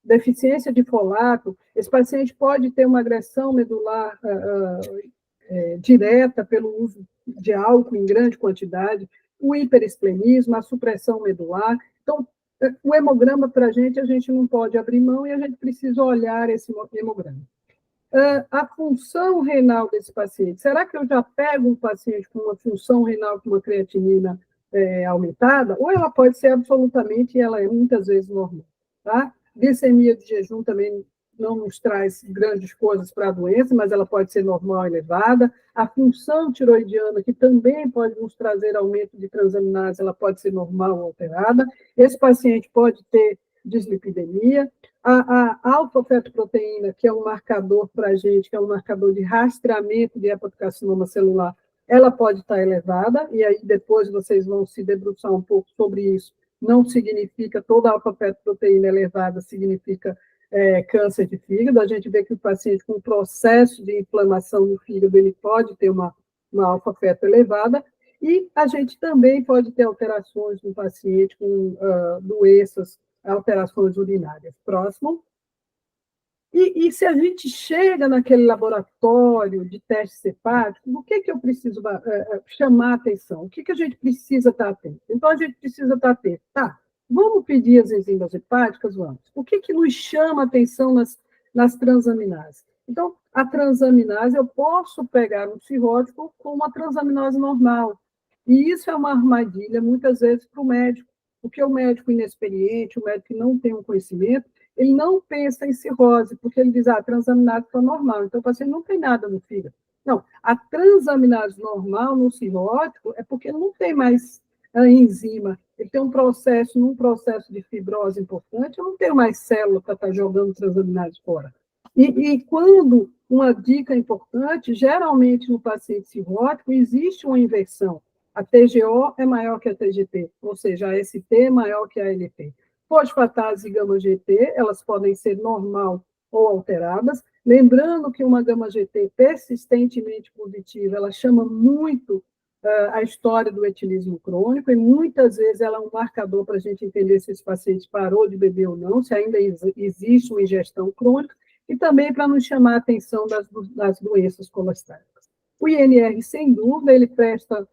deficiência de folato, esse paciente pode ter uma agressão medular direta pelo uso de álcool em grande quantidade, o hiperesplenismo, a supressão medular. Então, o hemograma, para a gente não pode abrir mão e a gente precisa olhar esse hemograma. A função renal desse paciente, será que eu já pego um paciente com uma função renal com uma creatinina aumentada? Ou ela pode ser absolutamente, e ela é muitas vezes normal, tá? Glicemia de jejum também não nos traz grandes coisas para a doença, mas ela pode ser normal elevada. A função tiroidiana, que também pode nos trazer aumento de transaminase, ela pode ser normal ou alterada. Esse paciente pode ter dislipidemia. A alfa-fetoproteína, que é um marcador para a gente, que é um marcador de rastreamento de hepatocarcinoma celular, ela pode estar elevada, e aí depois vocês vão se debruçar um pouco sobre isso. Não significa, toda alfa-fetoproteína elevada significa câncer de fígado. A gente vê que o paciente com processo de inflamação no fígado, ele pode ter uma alfa-feto elevada, e a gente também pode ter alterações no paciente com doenças, alterações urinárias. Próximo. E se a gente chega naquele laboratório de testes hepáticos, o que eu preciso chamar a atenção? O que a gente precisa estar atento? Então, a gente precisa estar atento. Tá, vamos pedir as enzimas hepáticas? Vamos. O que nos chama a atenção nas transaminases? Então, a transaminase, eu posso pegar um cirrótico com uma transaminase normal. E isso é uma armadilha, muitas vezes, para o médico, porque o médico inexperiente, o médico que não tem um conhecimento, ele não pensa em cirrose, porque ele diz, a transaminase está normal, então o paciente não tem nada no fígado. Não, a transaminase normal no cirrótico é porque não tem mais a enzima, ele tem num processo de fibrose importante, eu não tenho mais célula para estar jogando transaminase fora. E quando, uma dica importante, geralmente no paciente cirrótico existe uma inversão, a TGO é maior que a TGT, ou seja, a ST é maior que a LT. Fosfatase e gama-GT, elas podem ser normal ou alteradas. Lembrando que uma gama-GT persistentemente positiva, ela chama muito a história do etilismo crônico, e muitas vezes ela é um marcador para a gente entender se esse paciente parou de beber ou não, se ainda existe uma ingestão crônica, e também para nos chamar a atenção das doenças colestéricas. O INR, sem dúvida, ele presta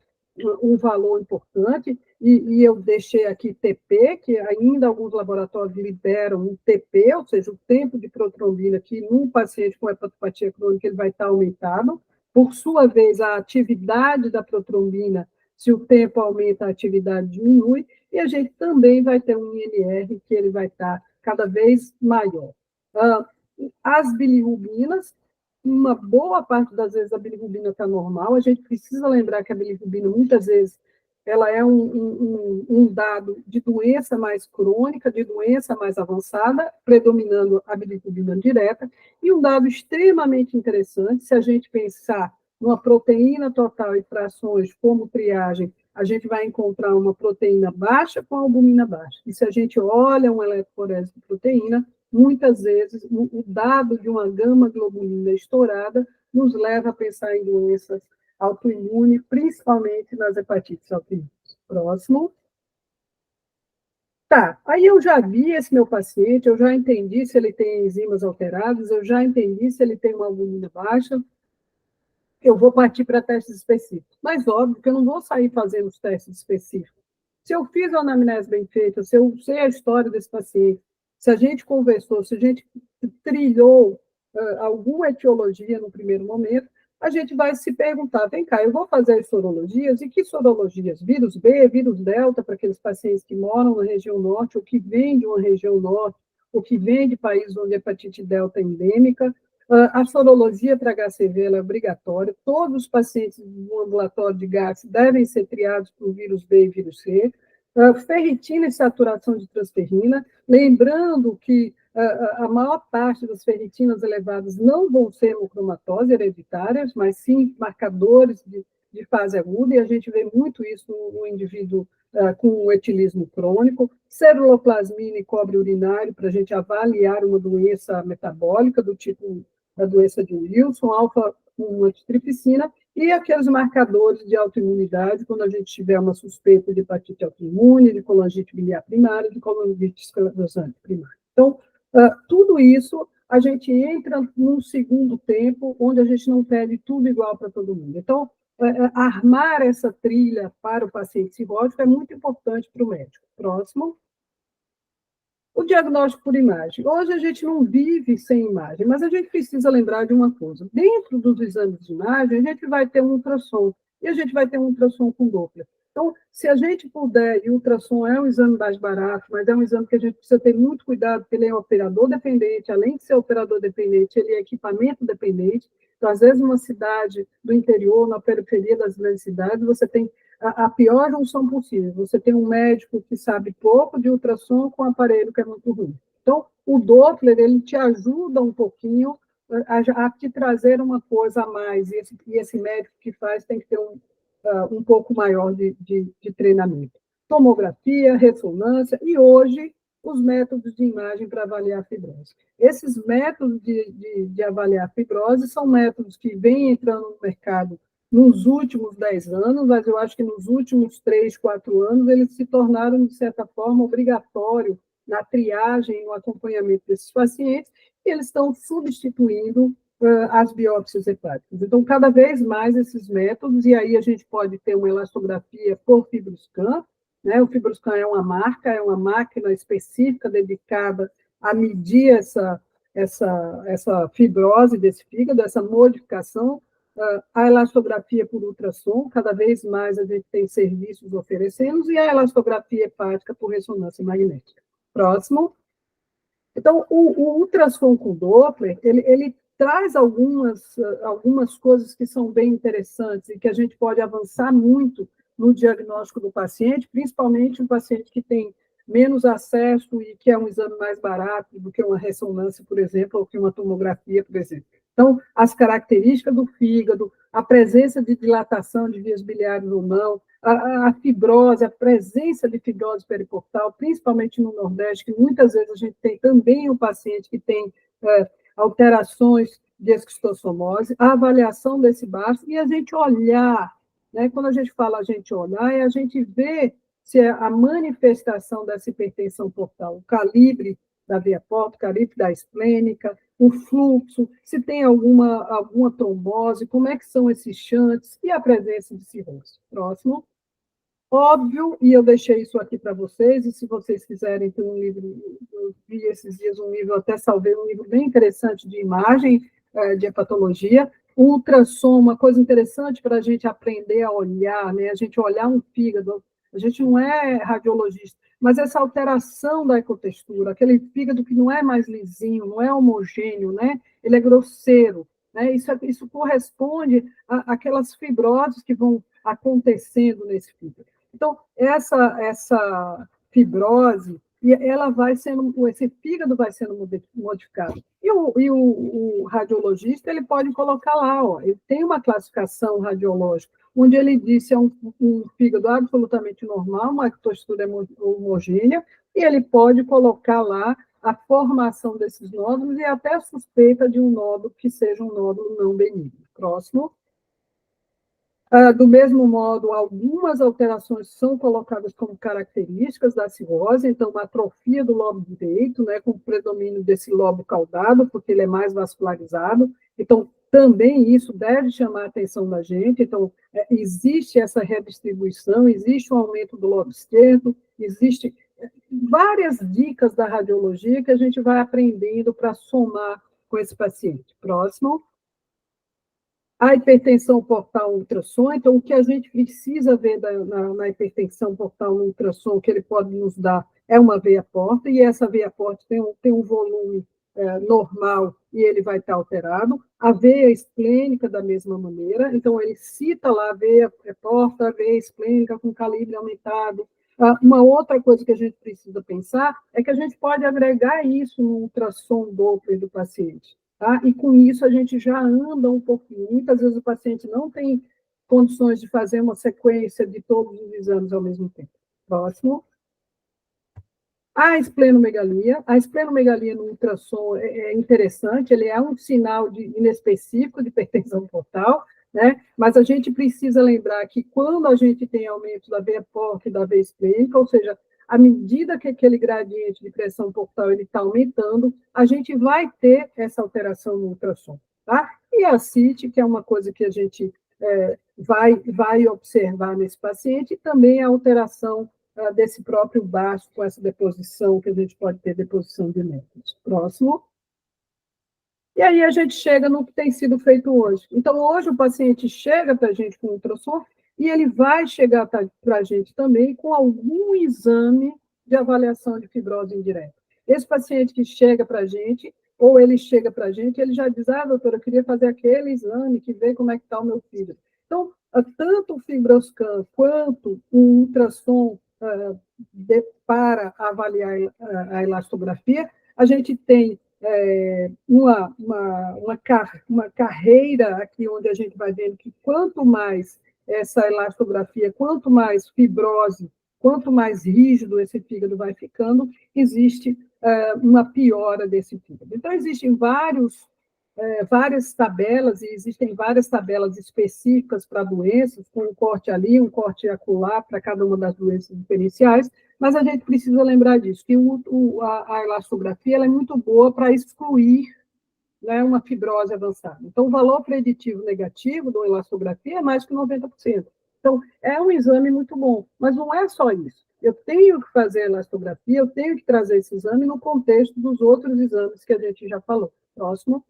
um valor importante, e eu deixei aqui TP, que ainda alguns laboratórios liberam um TP, ou seja, o tempo de protrombina, que num paciente com hepatopatia crônica ele vai estar aumentado. Por sua vez, a atividade da protrombina, se o tempo aumenta, a atividade diminui, e a gente também vai ter um INR que ele vai estar cada vez maior. As bilirrubinas, uma boa parte das vezes a bilirrubina está normal, a gente precisa lembrar que a bilirrubina, muitas vezes, ela é um dado de doença mais crônica, de doença mais avançada, predominando a bilirrubina direta, e um dado extremamente interessante, se a gente pensar numa proteína total e frações como triagem, a gente vai encontrar uma proteína baixa com albumina baixa. E se a gente olha uma eletroforese de proteína, muitas vezes o dado de uma gama-globulina estourada nos leva a pensar em doenças autoimunes, principalmente nas hepatites autoimunes. Próximo. Tá, aí eu já vi esse meu paciente, eu já entendi se ele tem enzimas alteradas, eu já entendi se ele tem uma albumina baixa, eu vou partir para testes específicos. Mas, óbvio, que eu não vou sair fazendo os testes específicos. Se eu fiz a anamnese bem feita, se eu sei a história desse paciente, se a gente conversou, se a gente trilhou alguma etiologia no primeiro momento, a gente vai se perguntar, vem cá, eu vou fazer as sorologias, e que sorologias? Vírus B, vírus delta, para aqueles pacientes que moram na região norte, ou que vêm de uma região norte, ou que vêm de países onde a hepatite delta é endêmica. A sorologia para HCV é obrigatória, todos os pacientes do ambulatório de GAS devem ser triados por vírus B e vírus C. Ferritina e saturação de transferrina, lembrando que a maior parte das ferritinas elevadas não vão ser hemocromatose hereditárias, mas sim marcadores de fase aguda, e a gente vê muito isso no indivíduo com o etilismo crônico, ceruloplasmina e cobre urinário, para a gente avaliar uma doença metabólica do tipo da doença de Wilson, alfa-1-antitrypsina, e aqueles marcadores de autoimunidade, quando a gente tiver uma suspeita de hepatite autoimune, de colangite biliar primária, de colangite esclerosante primária. Então, tudo isso, a gente entra num segundo tempo, onde a gente não pede tudo igual para todo mundo. Então, armar essa trilha para o paciente cirrótico é muito importante para o médico. Próximo. O diagnóstico por imagem. Hoje a gente não vive sem imagem, mas a gente precisa lembrar de uma coisa. Dentro dos exames de imagem, a gente vai ter um ultrassom, e a gente vai ter um ultrassom com Doppler. Então, se a gente puder, e o ultrassom é um exame mais barato, mas é um exame que a gente precisa ter muito cuidado, porque ele é um operador dependente, além de ser operador dependente, ele é equipamento dependente. Então, às vezes, numa cidade do interior, na periferia das grandes cidades, você tem a pior junção possível. Você tem um médico que sabe pouco de ultrassom com um aparelho que é muito ruim. Então, o Doppler, ele te ajuda um pouquinho a te trazer uma coisa a mais, e esse médico que faz tem que ter um pouco maior de treinamento. Tomografia, ressonância, e hoje os métodos de imagem para avaliar a fibrose. Esses métodos de avaliar a fibrose são métodos que vêm entrando no mercado nos últimos 10 anos, mas eu acho que nos últimos 3, 4 anos, eles se tornaram, de certa forma, obrigatórios na triagem e no acompanhamento desses pacientes, e eles estão substituindo as biópsias hepáticas. Então, cada vez mais esses métodos, e aí a gente pode ter uma elastografia por FibroScan, né? O FibroScan é uma marca, é uma máquina específica dedicada a medir essa fibrose desse fígado, essa modificação. A elastografia por ultrassom, cada vez mais a gente tem serviços oferecendo, e a elastografia hepática por ressonância magnética. Próximo. Então, o ultrassom com Doppler, ele traz algumas coisas que são bem interessantes e que a gente pode avançar muito no diagnóstico do paciente, principalmente um paciente que tem menos acesso e que é um exame mais barato do que uma ressonância, por exemplo, ou que uma tomografia, por exemplo. Então, as características do fígado, a presença de dilatação de vias biliares ou não, a fibrose, a presença de fibrose periportal, principalmente no Nordeste, que muitas vezes a gente tem também um paciente que tem alterações de esquistossomose, a avaliação desse baço e a gente olhar, né? Quando a gente fala a gente olhar, é a gente ver se a manifestação dessa hipertensão portal, o calibre da via porta, o calibre da esplênica, o fluxo, se tem alguma trombose, como é que são esses shunts e a presença de cirrose. Próximo. Óbvio, e eu deixei isso aqui para vocês, e se vocês quiserem ter um livro, eu vi esses dias um livro, eu até salvei um livro bem interessante de imagem, de hepatologia, o ultrassom, uma coisa interessante para a gente aprender a olhar, né? A gente olhar um fígado, a gente não é radiologista, mas essa alteração da ecotextura, aquele fígado que não é mais lisinho, não é homogêneo, né? Ele é grosseiro, né? Isso corresponde àquelas fibroses que vão acontecendo nesse fígado. Então, essa fibrose, ela vai sendo, esse fígado vai sendo modificado. E o radiologista, ele pode colocar lá, ó, ele tem uma classificação radiológica, onde ele diz se é um fígado absolutamente normal, uma textura homogênea, e ele pode colocar lá a formação desses nódulos e até a suspeita de um nódulo que seja um nódulo não benigno. Próximo. Do mesmo modo, algumas alterações são colocadas como características da cirrose, então, uma atrofia do lobo direito, né, com o predomínio desse lobo caudado, porque ele é mais vascularizado, então, também isso deve chamar a atenção da gente, então, existe essa redistribuição, existe um aumento do lobo esquerdo, existe várias dicas da radiologia que a gente vai aprendendo para somar com esse paciente. Próximo. A hipertensão portal ultrassom, então, o que a gente precisa ver na hipertensão portal no ultrassom, que ele pode nos dar, é uma veia porta, e essa veia porta tem um volume normal e ele vai estar alterado. A veia esplênica, da mesma maneira, então, ele cita lá a veia porta, a veia esplênica com calibre aumentado. Uma outra coisa que a gente precisa pensar é que a gente pode agregar isso no ultrassom Doppler do paciente. Tá? E com isso a gente já anda um pouquinho. Muitas vezes o paciente não tem condições de fazer uma sequência de todos os exames ao mesmo tempo. Próximo. A esplenomegalia no ultrassom é interessante, ele é um sinal inespecífico de hipertensão portal, né? Mas a gente precisa lembrar que quando a gente tem aumento da veia porta e da veia esplênica, ou seja, à medida que aquele gradiente de pressão portal está aumentando, a gente vai ter essa alteração no ultrassom. Tá? E a CIT, que é uma coisa que a gente vai observar nesse paciente, e também a alteração desse próprio baço, com essa deposição, que a gente pode ter deposição de nécrose. Próximo. E aí a gente chega no que tem sido feito hoje. Então, hoje o paciente chega para a gente com ultrassom e ele vai chegar para a gente também com algum exame de avaliação de fibrose indireta. Esse paciente que chega para a gente, ou ele chega para a gente, ele já diz, doutora, eu queria fazer aquele exame que vê como é que está o meu fígado. Então, tanto o FibroScan quanto o ultrassom para avaliar a elastografia, a gente tem uma carreira aqui onde a gente vai vendo que quanto mais essa elastografia, quanto mais fibrose, quanto mais rígido esse fígado vai ficando, existe uma piora desse fígado. Então, existem várias tabelas, e existem várias tabelas específicas para doenças, com um corte ali, um corte acolá, para cada uma das doenças diferenciais, mas a gente precisa lembrar disso, que a elastografia ela é muito boa para excluir, né, uma fibrose avançada. Então, o valor preditivo negativo da elastografia é mais que 90%. Então, é um exame muito bom, mas não é só isso. Eu tenho que fazer a elastografia, eu tenho que trazer esse exame no contexto dos outros exames que a gente já falou. Próximo.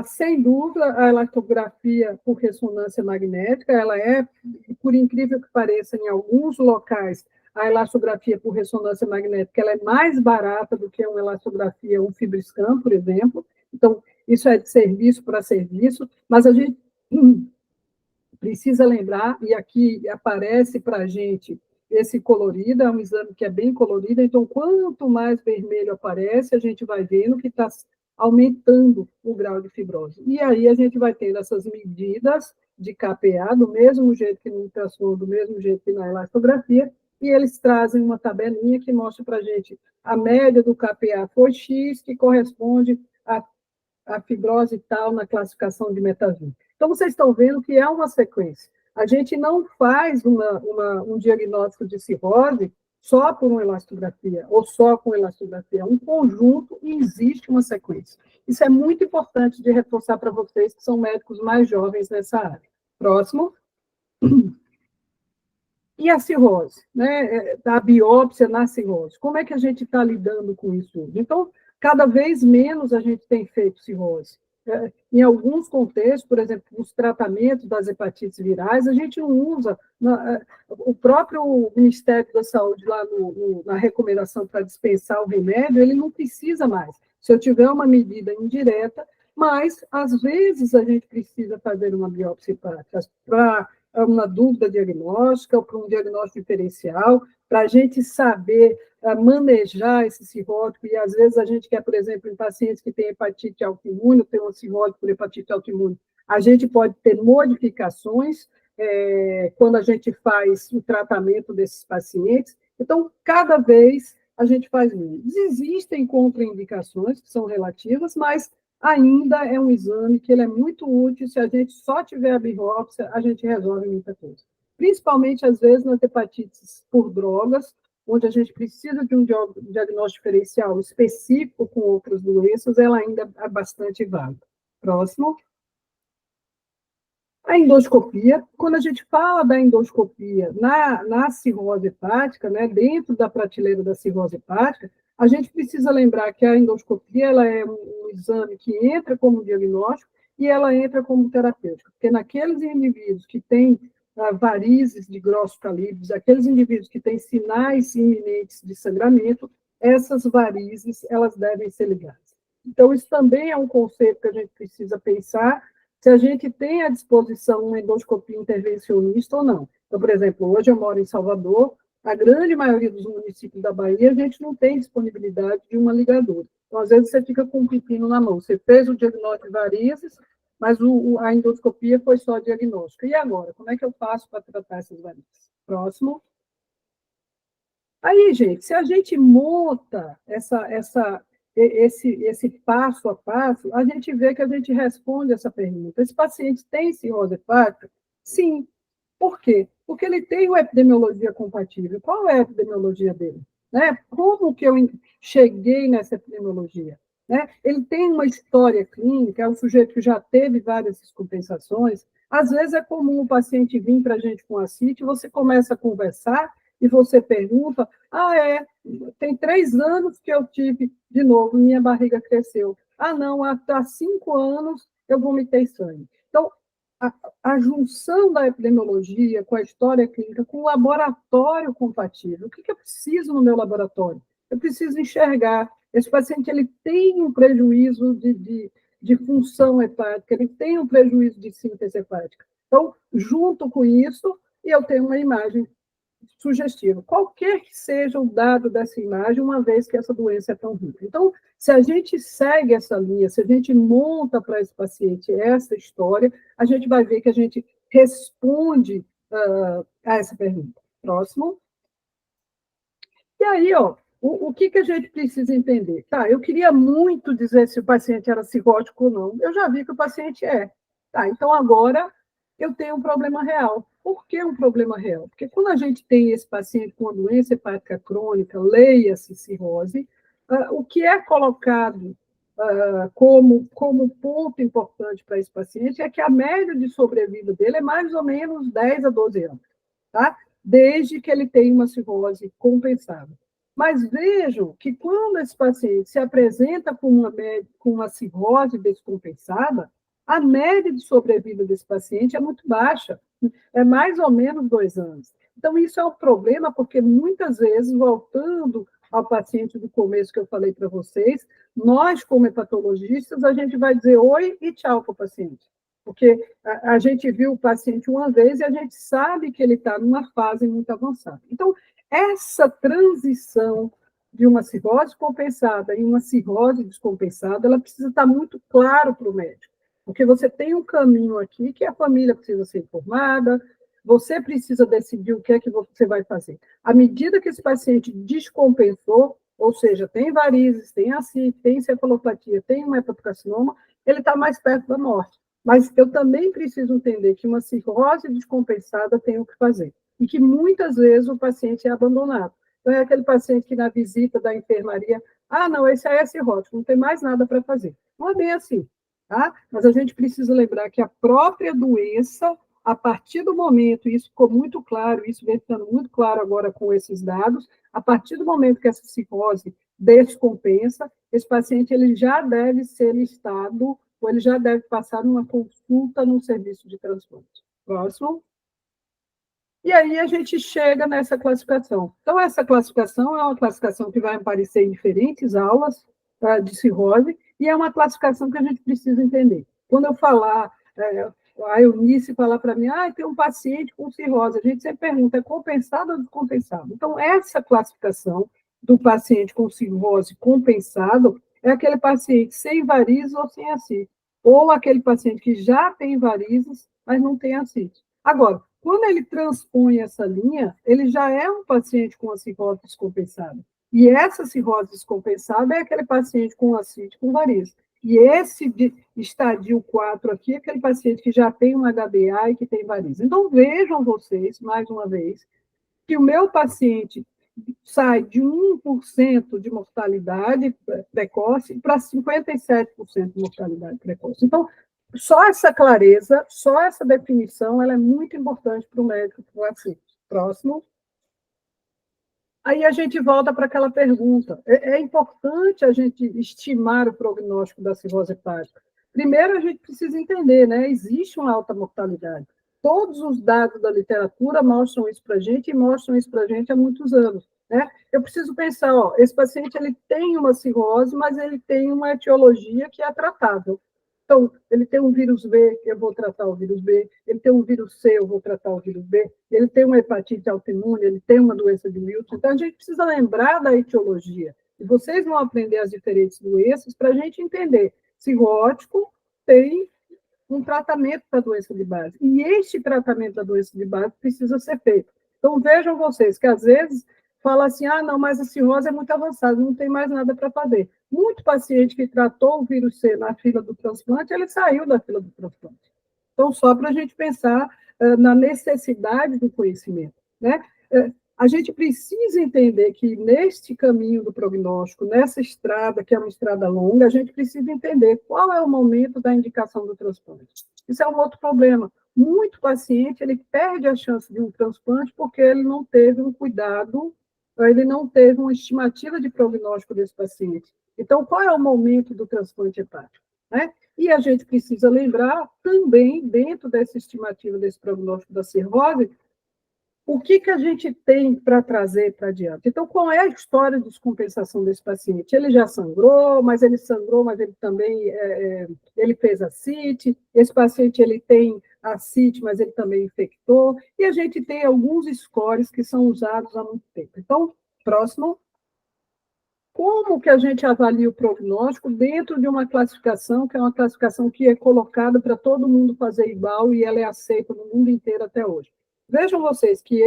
Sem dúvida, a elastografia por ressonância magnética, ela é, por incrível que pareça, em alguns locais, a elastografia por ressonância magnética ela é mais barata do que uma elastografia, um FibroScan, por exemplo. Então, isso é de serviço para serviço, mas a gente precisa lembrar, e aqui aparece para a gente esse colorido, é um exame que é bem colorido, então, quanto mais vermelho aparece, a gente vai vendo que está aumentando o grau de fibrose. E aí a gente vai tendo essas medidas de KPA, do mesmo jeito que no ultrassom, do mesmo jeito que na elastografia, e eles trazem uma tabelinha que mostra para a gente a média do KPA foi X, que corresponde à fibrose tal na classificação de Metavir. Então, vocês estão vendo que é uma sequência. A gente não faz um diagnóstico de cirrose só por uma elastografia ou só com elastografia, é um conjunto e existe uma sequência. Isso é muito importante de reforçar para vocês que são médicos mais jovens nessa área. Próximo. E a cirrose, né? A biópsia na cirrose. Como é que a gente está lidando com isso hoje? Então, cada vez menos a gente tem feito cirrose. Em alguns contextos, por exemplo, os tratamentos das hepatites virais, a gente não usa. O próprio Ministério da Saúde, lá na recomendação para dispensar o remédio, ele não precisa mais. Se eu tiver uma medida indireta, mas, às vezes, a gente precisa fazer uma biópsia hepática para uma dúvida diagnóstica ou para um diagnóstico diferencial, para a gente saber manejar esse cirrótico, e às vezes a gente quer, por exemplo, em pacientes que têm hepatite autoimune, tem uma cirrose por hepatite autoimune, a gente pode ter modificações quando a gente faz o tratamento desses pacientes. Então, cada vez a gente faz menos. Existem contraindicações que são relativas, mas ainda é um exame que ele é muito útil. Se a gente só tiver a biópsia, a gente resolve muita coisa. Principalmente, às vezes, nas hepatites por drogas, onde a gente precisa de um diagnóstico diferencial específico com outras doenças, ela ainda é bastante válida. Próximo. A endoscopia, quando a gente fala da endoscopia na cirrose hepática, né, dentro da prateleira da cirrose hepática, a gente precisa lembrar que a endoscopia ela é um exame que entra como diagnóstico e ela entra como terapêutica, porque naqueles indivíduos que têm varizes de grossos calibres, aqueles indivíduos que têm sinais iminentes de sangramento, essas varizes elas devem ser ligadas. Então, isso também é um conceito que a gente precisa pensar se a gente tem à disposição uma endoscopia intervencionista ou não. Então, por exemplo, hoje eu moro em Salvador, a grande maioria dos municípios da Bahia, a gente não tem disponibilidade de uma ligadura. Então, às vezes, você fica com um pepino na mão. Você fez o diagnóstico de varizes, mas a endoscopia foi só diagnóstico. E agora? Como é que eu faço para tratar essas varizes? Próximo. Aí, gente, se a gente monta esse passo a passo, a gente vê que a gente responde essa pergunta. Esse paciente tem cirrose hepática? Sim. Por quê? Porque ele tem uma epidemiologia compatível. Qual é a epidemiologia dele? Né? Como que eu cheguei nessa epidemiologia? Né? Ele tem uma história clínica, é um sujeito que já teve várias descompensações. Às vezes é comum o paciente vir para a gente com ascite, você começa a conversar e você pergunta, tem 3 anos que eu tive de novo, minha barriga cresceu. Não, há 5 anos eu vomitei sangue. Então, a junção da epidemiologia com a história clínica, com o laboratório compatível. O que eu preciso no meu laboratório? Eu preciso enxergar. Esse paciente ele tem um prejuízo de função hepática, ele tem um prejuízo de síntese hepática. Então, junto com isso, eu tenho uma imagem sugestivo, qualquer que seja o dado dessa imagem, uma vez que essa doença é tão rica. Então, se a gente segue essa linha, se a gente monta para esse paciente essa história, a gente vai ver que a gente responde a essa pergunta. Próximo. E aí, o que a gente precisa entender? Tá, eu queria muito dizer se o paciente era cirrótico ou não. Eu já vi que o paciente é. Tá, então agora eu tenho um problema real. Por que um problema real? Porque quando a gente tem esse paciente com uma doença hepática crônica, leia-se cirrose, o que é colocado como ponto importante para esse paciente é que a média de sobrevida dele é mais ou menos 10 a 12 anos, tá? Desde que ele tenha uma cirrose compensada. Mas vejam que quando esse paciente se apresenta com uma cirrose descompensada, a média de sobrevida desse paciente é muito baixa, é mais ou menos 2 anos. Então, isso é um problema, porque muitas vezes, voltando ao paciente do começo que eu falei para vocês, nós, como hepatologistas, a gente vai dizer oi e tchau para o paciente. Porque a gente viu o paciente uma vez e a gente sabe que ele está numa fase muito avançada. Então, essa transição de uma cirrose compensada e uma cirrose descompensada, ela precisa estar muito claro para o médico. Porque você tem um caminho aqui que a família precisa ser informada, você precisa decidir o que é que você vai fazer. À medida que esse paciente descompensou, ou seja, tem varizes, tem ascite, tem encefalopatia, tem um hepatocarcinoma, ele está mais perto da morte. Mas eu também preciso entender que uma cirrose descompensada tem o que fazer. E que muitas vezes o paciente é abandonado. Então, é aquele paciente que na visita da enfermaria, não, esse aí é cirrótico, não tem mais nada para fazer. Não é bem assim, tá? Mas a gente precisa lembrar que a própria doença, a partir do momento, e isso ficou muito claro, isso vem ficando muito claro agora com esses dados, a partir do momento que essa cirrose descompensa, esse paciente ele já deve ser listado, ou ele já deve passar uma consulta num serviço de transplante. Próximo. E aí a gente chega nessa classificação. Então, essa classificação é uma classificação que vai aparecer em diferentes aulas de cirrose, e é uma classificação que a gente precisa entender. Quando eu falar, a Eunice falar para mim, tem um paciente com cirrose, a gente sempre pergunta, é compensado ou descompensado? Então, essa classificação do paciente com cirrose compensado é aquele paciente sem varizes ou sem ascite, ou aquele paciente que já tem varizes, mas não tem ascite. Agora, quando ele transpõe essa linha, ele já é um paciente com a cirrose descompensada. E essa cirrose descompensada é aquele paciente com ascite com varizes. E esse estadio 4 aqui é aquele paciente que já tem um HBA e que tem varizes. Então, vejam vocês, mais uma vez, que o meu paciente sai de 1% de mortalidade precoce para 57% de mortalidade precoce. Então, só essa clareza, só essa definição, ela é muito importante para o médico que vai ser. Próximo. Aí a gente volta para aquela pergunta. É importante a gente estimar o prognóstico da cirrose hepática. Primeiro, a gente precisa entender, né? Existe uma alta mortalidade. Todos os dados da literatura mostram isso para a gente e mostram isso para a gente há muitos anos. Né? Eu preciso pensar, esse paciente ele tem uma cirrose, mas ele tem uma etiologia que é tratável. Então, ele tem um vírus B, eu vou tratar o vírus B. Ele tem um vírus C, eu vou tratar o vírus B. Ele tem uma hepatite autoimune, ele tem uma doença de Wilson. Então, a gente precisa lembrar da etiologia. E vocês vão aprender as diferentes doenças para a gente entender. Cirrótico tem um tratamento da doença de base. E este tratamento da doença de base precisa ser feito. Então, vejam vocês que, às vezes, fala assim, não, mas a cirrose é muito avançada, não tem mais nada para fazer. Muito paciente que tratou o vírus C na fila do transplante, ele saiu da fila do transplante. Então, só para a gente pensar na necessidade do conhecimento. Né? A gente precisa entender que neste caminho do prognóstico, nessa estrada, que é uma estrada longa, a gente precisa entender qual é o momento da indicação do transplante. Isso é um outro problema. Muito paciente, ele perde a chance de um transplante porque ele não teve um cuidado, ele não teve uma estimativa de prognóstico desse paciente. Então, qual é o momento do transplante hepático? Né? E a gente precisa lembrar também, dentro dessa estimativa desse prognóstico da cirrose, o que a gente tem para trazer para diante? Então, qual é a história de descompensação desse paciente? Ele já sangrou, mas ele também ele fez ascite. Esse paciente ele tem ascite, mas ele também infectou. E a gente tem alguns scores que são usados há muito tempo. Então, próximo. Como que a gente avalia o prognóstico dentro de uma classificação, que é uma classificação que é colocada para todo mundo fazer igual e ela é aceita no mundo inteiro até hoje? Vejam vocês que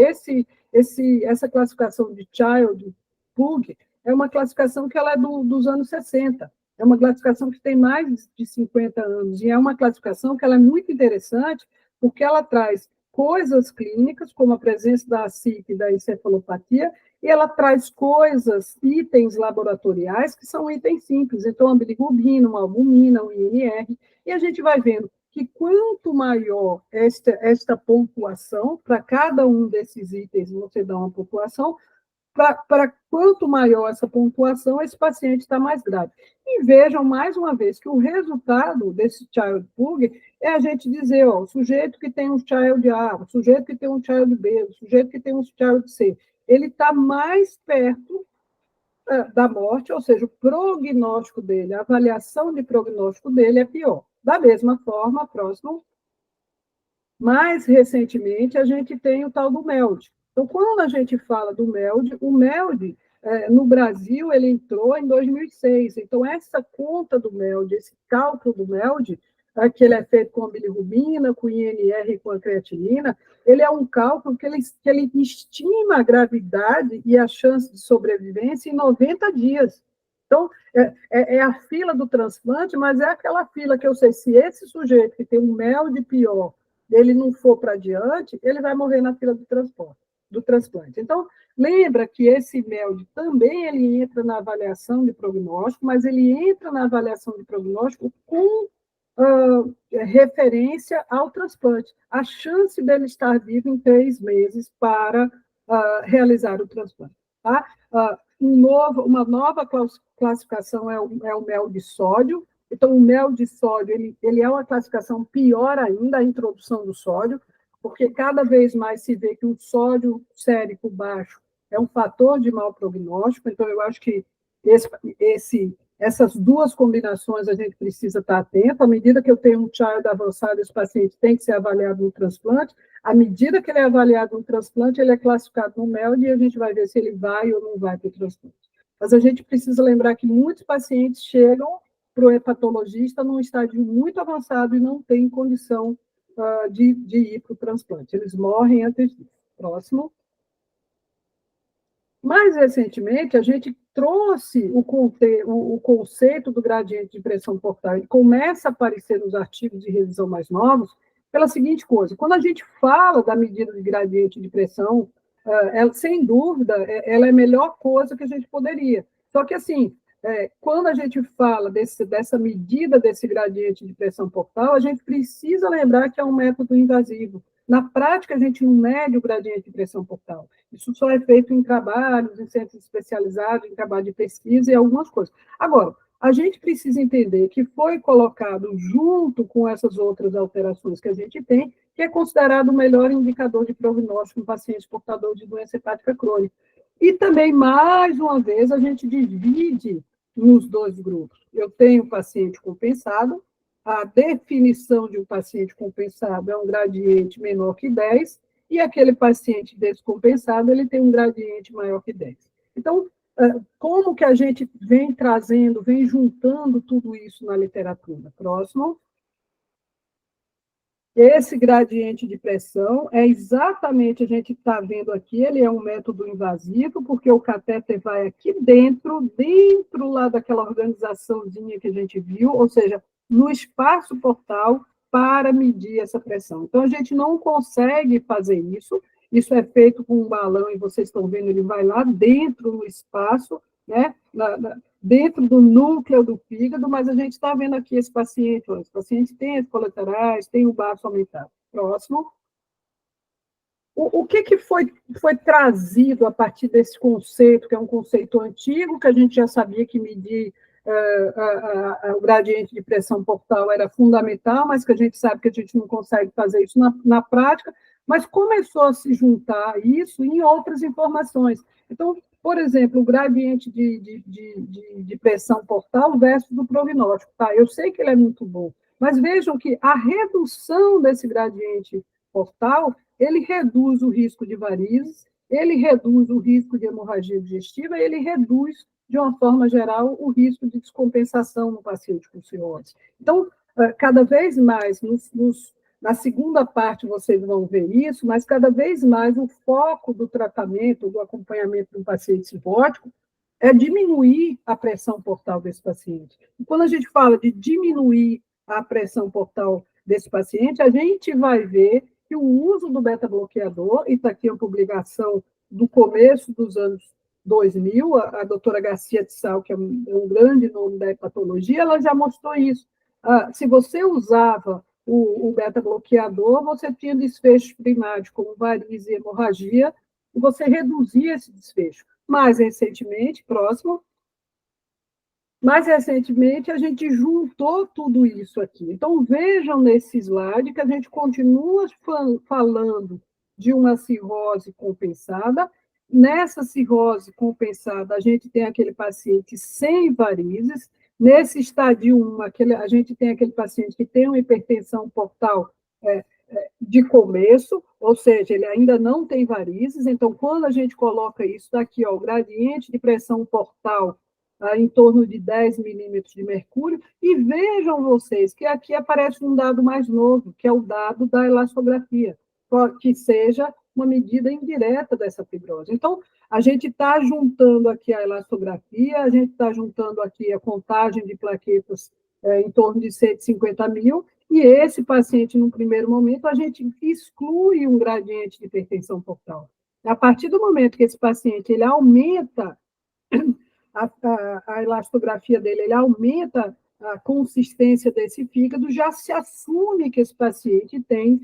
essa classificação de Child Pug é uma classificação que ela é dos anos 60. É uma classificação que tem mais de 50 anos e é uma classificação que ela é muito interessante porque ela traz coisas clínicas, como a presença da ascite e da encefalopatia, e ela traz coisas, itens laboratoriais, que são itens simples. Então, a bilirrubina, uma albumina, um INR, e a gente vai vendo que quanto maior esta pontuação, para cada um desses itens você dá uma pontuação, para quanto maior essa pontuação, esse paciente está mais grave. E vejam, mais uma vez, que o resultado desse Child Pug é a gente dizer, o sujeito que tem um Child A, o sujeito que tem um Child B, o sujeito que tem um Child C, ele está mais perto da morte, ou seja, o prognóstico dele, a avaliação de prognóstico dele é pior. Da mesma forma, próximo, mais recentemente, a gente tem o tal do MELD. Então, quando a gente fala do MELD, o MELD, no Brasil, ele entrou em 2006. Então, essa conta do MELD, esse cálculo do MELD, que ele é feito com a bilirrubina, com o INR e com a creatinina, ele é um cálculo que ele estima a gravidade e a chance de sobrevivência em 90 dias. Então, é a fila do transplante, mas é aquela fila que eu sei, se esse sujeito que tem um MELD pior, ele não for para adiante, ele vai morrer na fila do transporte. do transplante. Então, lembra que esse MELD também ele entra na avaliação de prognóstico, mas ele entra na avaliação de prognóstico com referência ao transplante. A chance dele estar vivo em 3 meses para realizar o transplante. Tá? Uma nova classificação é o mel de sódio. Então, o mel de sódio ele é uma classificação pior ainda, a introdução do sódio, porque cada vez mais se vê que um sódio sérico baixo é um fator de mau prognóstico. Então, eu acho que essas duas combinações a gente precisa estar atento. À medida que eu tenho um child avançado, esse paciente tem que ser avaliado no transplante. À medida que ele é avaliado no transplante, ele é classificado no MELD e a gente vai ver se ele vai ou não vai para o transplante. Mas a gente precisa lembrar que muitos pacientes chegam para o hepatologista num estágio muito avançado e não tem condição de ir para o transplante. Eles morrem antes disso. Próximo. Mais recentemente, a gente trouxe o conceito do gradiente de pressão portal. Ele começa a aparecer nos artigos de revisão mais novos pela seguinte coisa: quando a gente fala da medida de gradiente de pressão, ela, sem dúvida, ela é a melhor coisa que a gente poderia. Só que, assim, quando a gente fala dessa medida desse gradiente de pressão portal, a gente precisa lembrar que é um método invasivo. Na prática, a gente não mede o gradiente de pressão portal. Isso só é feito em trabalhos, em centros especializados, em trabalho de pesquisa e algumas coisas. Agora, a gente precisa entender que foi colocado junto com essas outras alterações que a gente tem, que é considerado o melhor indicador de prognóstico em pacientes portadores de doença hepática crônica. E também, mais uma vez, a gente divide nos dois grupos. Eu tenho paciente compensado, a definição de um paciente compensado é um gradiente menor que 10, e aquele paciente descompensado, ele tem um gradiente maior que 10. Então, como que a gente vem trazendo, vem juntando tudo isso na literatura? Próximo. Esse gradiente de pressão é exatamente, a gente está vendo aqui, ele é um método invasivo, porque o catéter vai aqui dentro lá daquela organizaçãozinha que a gente viu, ou seja, no espaço portal para medir essa pressão. Então, a gente não consegue fazer isso é feito com um balão, e vocês estão vendo, ele vai lá dentro no espaço, né, dentro do núcleo do fígado, mas a gente está vendo aqui esse paciente tem as colaterais, tem o baço aumentado. Próximo. O que foi trazido a partir desse conceito, que é um conceito antigo, que a gente já sabia que medir o gradiente de pressão portal era fundamental, mas que a gente sabe que a gente não consegue fazer isso na prática, mas começou a se juntar isso em outras informações. Então, por exemplo, o gradiente de pressão portal versus o prognóstico. Tá, eu sei que ele é muito bom, mas vejam que a redução desse gradiente portal, ele reduz o risco de varizes, ele reduz o risco de hemorragia digestiva, ele reduz, de uma forma geral, o risco de descompensação no paciente com cirrose. Então, cada vez mais, na segunda parte vocês vão ver isso, mas cada vez mais o foco do tratamento, do acompanhamento do paciente cirrótico, é diminuir a pressão portal desse paciente. E quando a gente fala de diminuir a pressão portal desse paciente, a gente vai ver que o uso do beta-bloqueador, e está aqui a publicação do começo dos anos 2000, a doutora Garcia de Sal, que é um grande nome da hepatologia, ela já mostrou isso. Se você usava o beta-bloqueador, você tinha desfechos primários, como varize e hemorragia, e você reduzia esse desfecho. Mais recentemente, a gente juntou tudo isso aqui. Então, vejam nesse slide que a gente continua falando de uma cirrose compensada. Nessa cirrose compensada, a gente tem aquele paciente sem varizes. Nesse estádio 1, a gente tem aquele paciente que tem uma hipertensão portal de começo, ou seja, ele ainda não tem varizes. Então, quando a gente coloca isso daqui, o gradiente de pressão portal em torno de 10 milímetros de mercúrio, e vejam vocês que aqui aparece um dado mais novo, que é o dado da elastografia, que seja uma medida indireta dessa fibrose. Então, a gente está juntando aqui a elastografia, a gente está juntando aqui a contagem de plaquetas em torno de 150 mil, e esse paciente, no primeiro momento, a gente exclui um gradiente de hipertensão portal. A partir do momento que esse paciente ele aumenta a elastografia dele, ele aumenta a consistência desse fígado, já se assume que esse paciente tem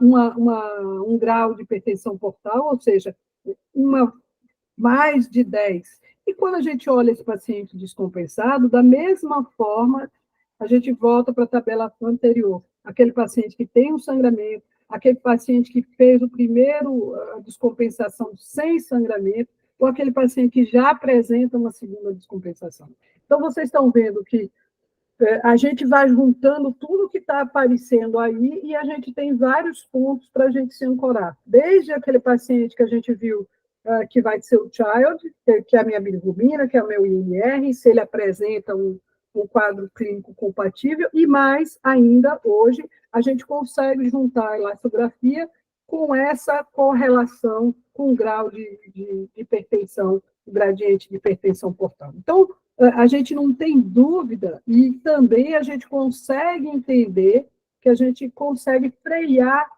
um grau de hipertensão portal, ou seja, uma mais de 10. E quando a gente olha esse paciente descompensado, da mesma forma, a gente volta para a tabela anterior. Aquele paciente que tem um sangramento, aquele paciente que fez o primeiro descompensação sem sangramento, ou aquele paciente que já apresenta uma segunda descompensação. Então, vocês estão vendo que a gente vai juntando tudo que está aparecendo aí e a gente tem vários pontos para a gente se ancorar. Desde aquele paciente que a gente viu que vai ser o child, que é a minha bilirrubina, que é o meu INR, se ele apresenta um quadro clínico compatível, e mais ainda, hoje, a gente consegue juntar a elastografia com essa correlação com o grau de hipertensão, o gradiente de hipertensão portal. Então, a gente não tem dúvida e também a gente consegue entender que a gente consegue frear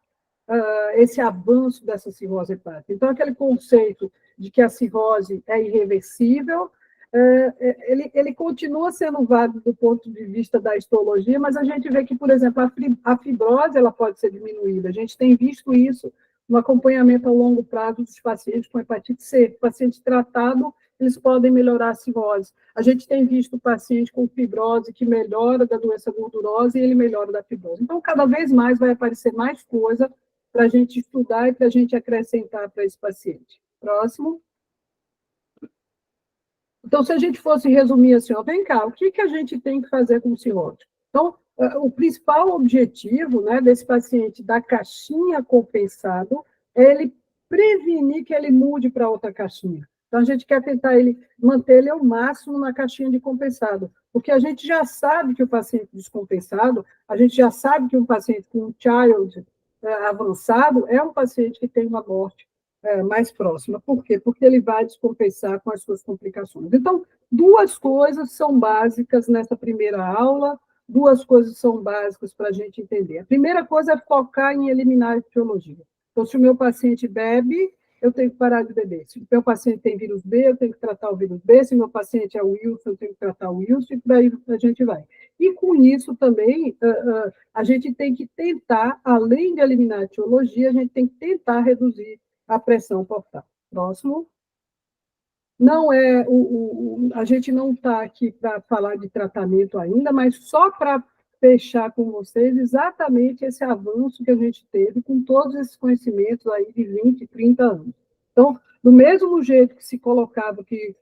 esse avanço dessa cirrose hepática. Então, aquele conceito de que a cirrose é irreversível, ele continua sendo válido do ponto de vista da histologia, mas a gente vê que, por exemplo, a fibrose ela pode ser diminuída. A gente tem visto isso no acompanhamento a longo prazo dos pacientes com hepatite C. Paciente tratado, eles podem melhorar a cirrose. A gente tem visto paciente com fibrose que melhora da doença gordurosa e ele melhora da fibrose. Então, cada vez mais vai aparecer mais coisa para a gente estudar e para a gente acrescentar para esse paciente. Próximo. Então, se a gente fosse resumir assim, ó, vem cá, o que a gente tem que fazer com o cirrótico? Então, o principal objetivo, né, desse paciente da caixinha compensado é ele prevenir que ele mude para outra caixinha. Então, a gente quer tentar manter ele ao máximo na caixinha de compensado, porque a gente já sabe que o paciente descompensado, a gente já sabe que um paciente com um child avançado é um paciente que tem uma morte mais próxima. Por quê? Porque ele vai descompensar com as suas complicações. Então, duas coisas são básicas nessa primeira aula, duas coisas são básicas para a gente entender. A primeira coisa é focar em eliminar a etiologia. Então, se o meu paciente bebe, eu tenho que parar de beber. Se o meu paciente tem vírus B, eu tenho que tratar o vírus B. Se o meu paciente é o Wilson, eu tenho que tratar o Wilson, e por aí a gente vai. E com isso também, a gente tem que tentar, além de eliminar a etiologia, a gente tem que tentar reduzir a pressão portal. Próximo. Não é a gente não está aqui para falar de tratamento ainda, mas só para fechar com vocês exatamente esse avanço que a gente teve com todos esses conhecimentos aí de 20, 30 anos. Então, do mesmo jeito que se colocava que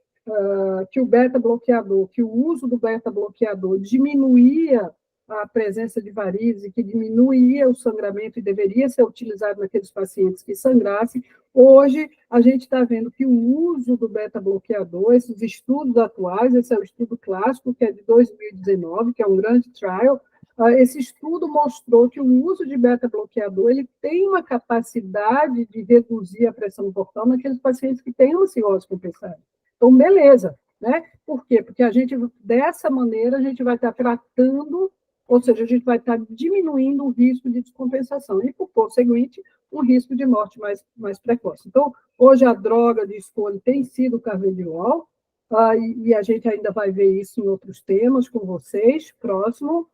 o beta-bloqueador, que o uso do beta-bloqueador diminuía a presença de varizes, que diminuía o sangramento e deveria ser utilizado naqueles pacientes que sangrassem, hoje a gente está vendo que o uso do beta-bloqueador, esses estudos atuais, esse é o estudo clássico, que é de 2019, que é um grande trial, esse estudo mostrou que o uso de beta-bloqueador ele tem uma capacidade de reduzir a pressão portal naqueles pacientes que têm uma cirrose compensada. Então, beleza, né? Por quê? Porque dessa maneira, a gente vai estar tratando, ou seja, a gente vai estar diminuindo o risco de descompensação e, por conseguinte, um risco de morte mais precoce. Então, hoje a droga de escolha tem sido o carvedilol, e a gente ainda vai ver isso em outros temas com vocês. Próximo.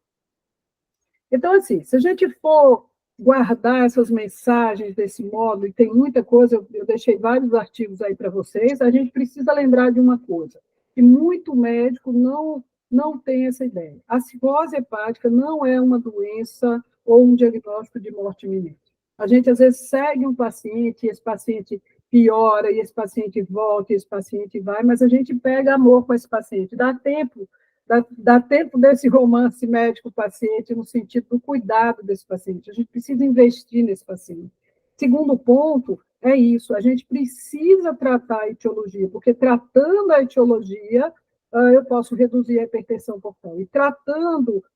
Então, assim, se a gente for guardar essas mensagens desse modo, e tem muita coisa, eu deixei vários artigos aí para vocês, a gente precisa lembrar de uma coisa, que muito médico não tem essa ideia. A cirrose hepática não é uma doença ou um diagnóstico de morte iminente. A gente, às vezes, segue um paciente, e esse paciente piora, e esse paciente volta, e esse paciente vai, mas a gente pega amor com esse paciente, dá tempo desse romance médico-paciente no sentido do cuidado desse paciente. A gente precisa investir nesse paciente. Segundo ponto é isso, a gente precisa tratar a etiologia, porque tratando a etiologia, eu posso reduzir a hipertensão portal. E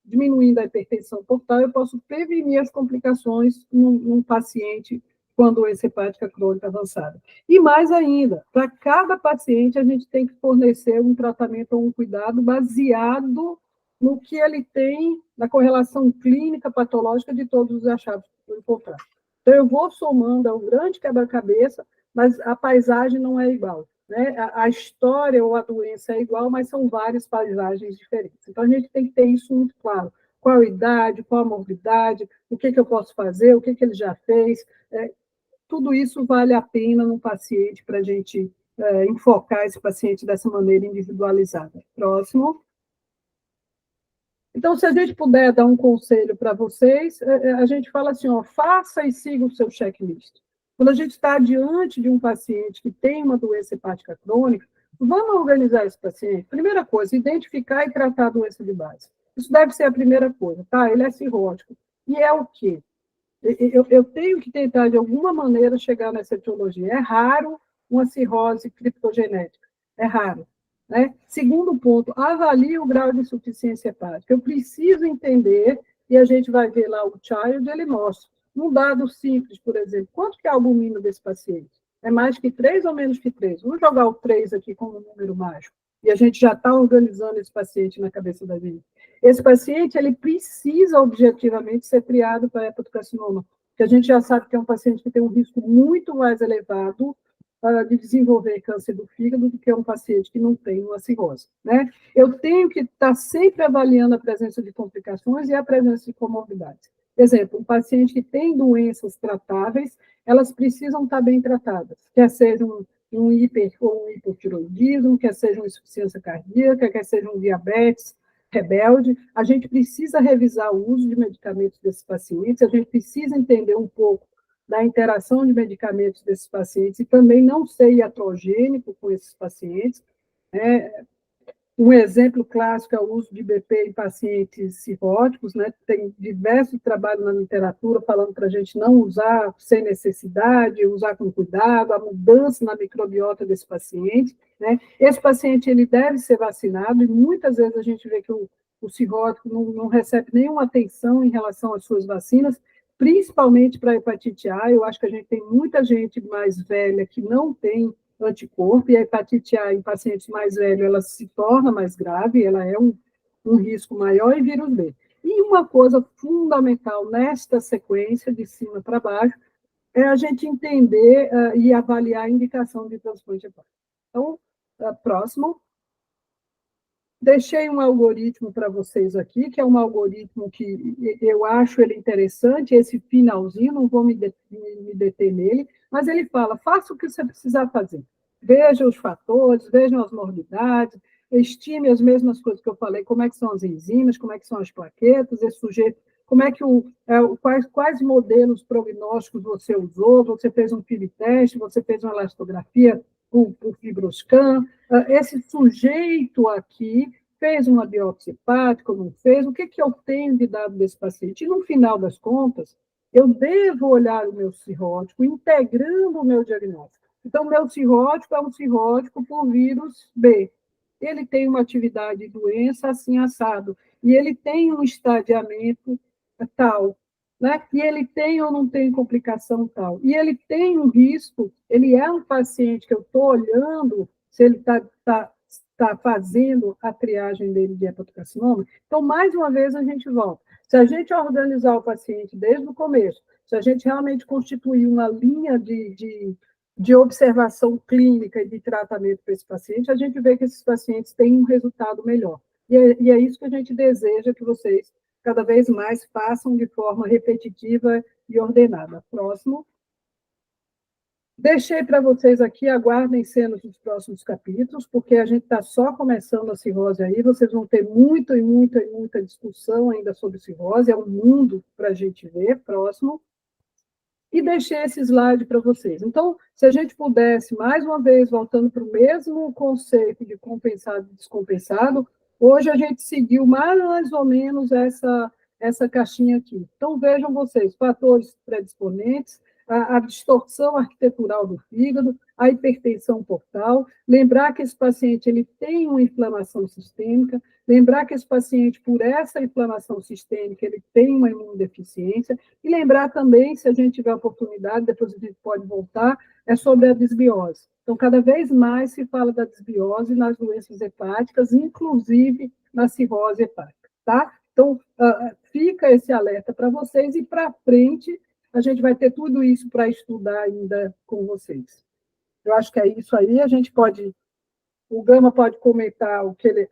diminuindo a hipertensão portal, eu posso prevenir as complicações num paciente com a doença hepática crônica avançada. E mais ainda, para cada paciente, a gente tem que fornecer um tratamento ou um cuidado baseado no que ele tem, na correlação clínica, patológica de todos os achados que eu encontrar. Então, eu vou somando, é um grande quebra-cabeça, mas a paisagem não é igual. Né? A história ou a doença é igual, mas são várias paisagens diferentes. Então, a gente tem que ter isso muito claro. Qual a idade, qual a morbidade, o que eu posso fazer, o que ele já fez. Tudo isso vale a pena no paciente para a gente enfocar esse paciente dessa maneira individualizada. Próximo. Então, se a gente puder dar um conselho para vocês, a gente fala assim, ó, faça e siga o seu checklist. Quando a gente está diante de um paciente que tem uma doença hepática crônica, vamos organizar esse paciente. Primeira coisa, identificar e tratar a doença de base. Isso deve ser a primeira coisa, tá? Ele é cirrótico. E é o quê? Eu tenho que tentar, de alguma maneira, chegar nessa etiologia. É raro uma cirrose criptogenética. É raro. Né? Segundo ponto, avalie o grau de insuficiência hepática. Eu preciso entender, e a gente vai ver lá o Child, ele mostra. Um dado simples, por exemplo, quanto que é a albumina desse paciente? É mais que 3 ou menos que 3? Vamos jogar o 3 aqui como um número mágico. E a gente já está organizando esse paciente na cabeça da gente. Esse paciente, ele precisa objetivamente ser triado para hepatocarcinoma, porque a gente já sabe que é um paciente que tem um risco muito mais elevado de desenvolver câncer do fígado do que um paciente que não tem uma cirrose. Né? Eu tenho que estar sempre avaliando a presença de complicações e a presença de comorbidades. Exemplo, um paciente que tem doenças tratáveis, elas precisam estar bem tratadas, quer seja um hiper ou um hipotiroidismo, quer seja uma insuficiência cardíaca, quer seja um diabetes rebelde. A gente precisa revisar o uso de medicamentos desses pacientes, a gente precisa entender um pouco da interação de medicamentos desses pacientes e também não ser iatrogênico com esses pacientes. Né? Um exemplo clássico é o uso de BP em pacientes cirróticos, né? Tem diversos trabalhos na literatura falando para a gente não usar sem necessidade, usar com cuidado, a mudança na microbiota desse paciente. Né? Esse paciente ele deve ser vacinado e muitas vezes a gente vê que o cirrótico não recebe nenhuma atenção em relação às suas vacinas, principalmente para a hepatite A. Eu acho que a gente tem muita gente mais velha que não tem anticorpo, e a hepatite A em pacientes mais velhos, ela se torna mais grave, ela é um risco maior, e vírus B. E uma coisa fundamental nesta sequência, de cima para baixo, é a gente entender e avaliar a indicação de transplante hepático. Então, próximo. Deixei um algoritmo para vocês aqui, que é um algoritmo que eu acho ele interessante, esse finalzinho, não vou me deter nele, mas ele fala, faça o que você precisar fazer. Veja os fatores, vejam as morbidades, estime as mesmas coisas que eu falei, como é que são as enzimas, como é que são as plaquetas, esse sujeito, como é que quais modelos prognósticos você usou, você fez um FIB-teste, você fez uma elastografia por fibroscan, esse sujeito aqui fez uma biópsia hepática ou não fez, o que eu tenho de dado desse paciente? E, no final das contas, eu devo olhar o meu cirrótico integrando o meu diagnóstico. Então, o meu cirrótico é um cirrótico por vírus B. Ele tem uma atividade de doença assim, assado, e ele tem um estadiamento tal, né? E ele tem ou não tem complicação tal. E ele tem um risco, ele é um paciente que eu estou olhando se ele está fazendo a triagem dele de hepatocarcinoma. Então, mais uma vez, a gente volta. Se a gente organizar o paciente desde o começo, se a gente realmente constituir uma linha de observação clínica e de tratamento para esse paciente, a gente vê que esses pacientes têm um resultado melhor. E é isso que a gente deseja que vocês cada vez mais façam de forma repetitiva e ordenada. Próximo. Deixei para vocês aqui, aguardem cenas dos próximos capítulos, porque a gente está só começando a cirrose aí, vocês vão ter muita e muita e muita discussão ainda sobre cirrose, é um mundo para a gente ver. Próximo. E deixei esse slide para vocês. Então, se a gente pudesse, mais uma vez, voltando para o mesmo conceito de compensado e descompensado, hoje a gente seguiu mais ou menos essa caixinha aqui. Então, vejam vocês, fatores predisponentes, a distorção arquitetural do fígado, a hipertensão portal, lembrar que esse paciente ele tem uma inflamação sistêmica, lembrar que esse paciente, por essa inflamação sistêmica, ele tem uma imunodeficiência, e lembrar também, se a gente tiver oportunidade, depois a gente pode voltar, é sobre a desbiose. Então, cada vez mais se fala da desbiose nas doenças hepáticas, inclusive na cirrose hepática, tá? Então, fica esse alerta para vocês, e para frente, a gente vai ter tudo isso para estudar ainda com vocês. Eu acho que é isso aí, a gente pode... O Gama pode comentar o que ele...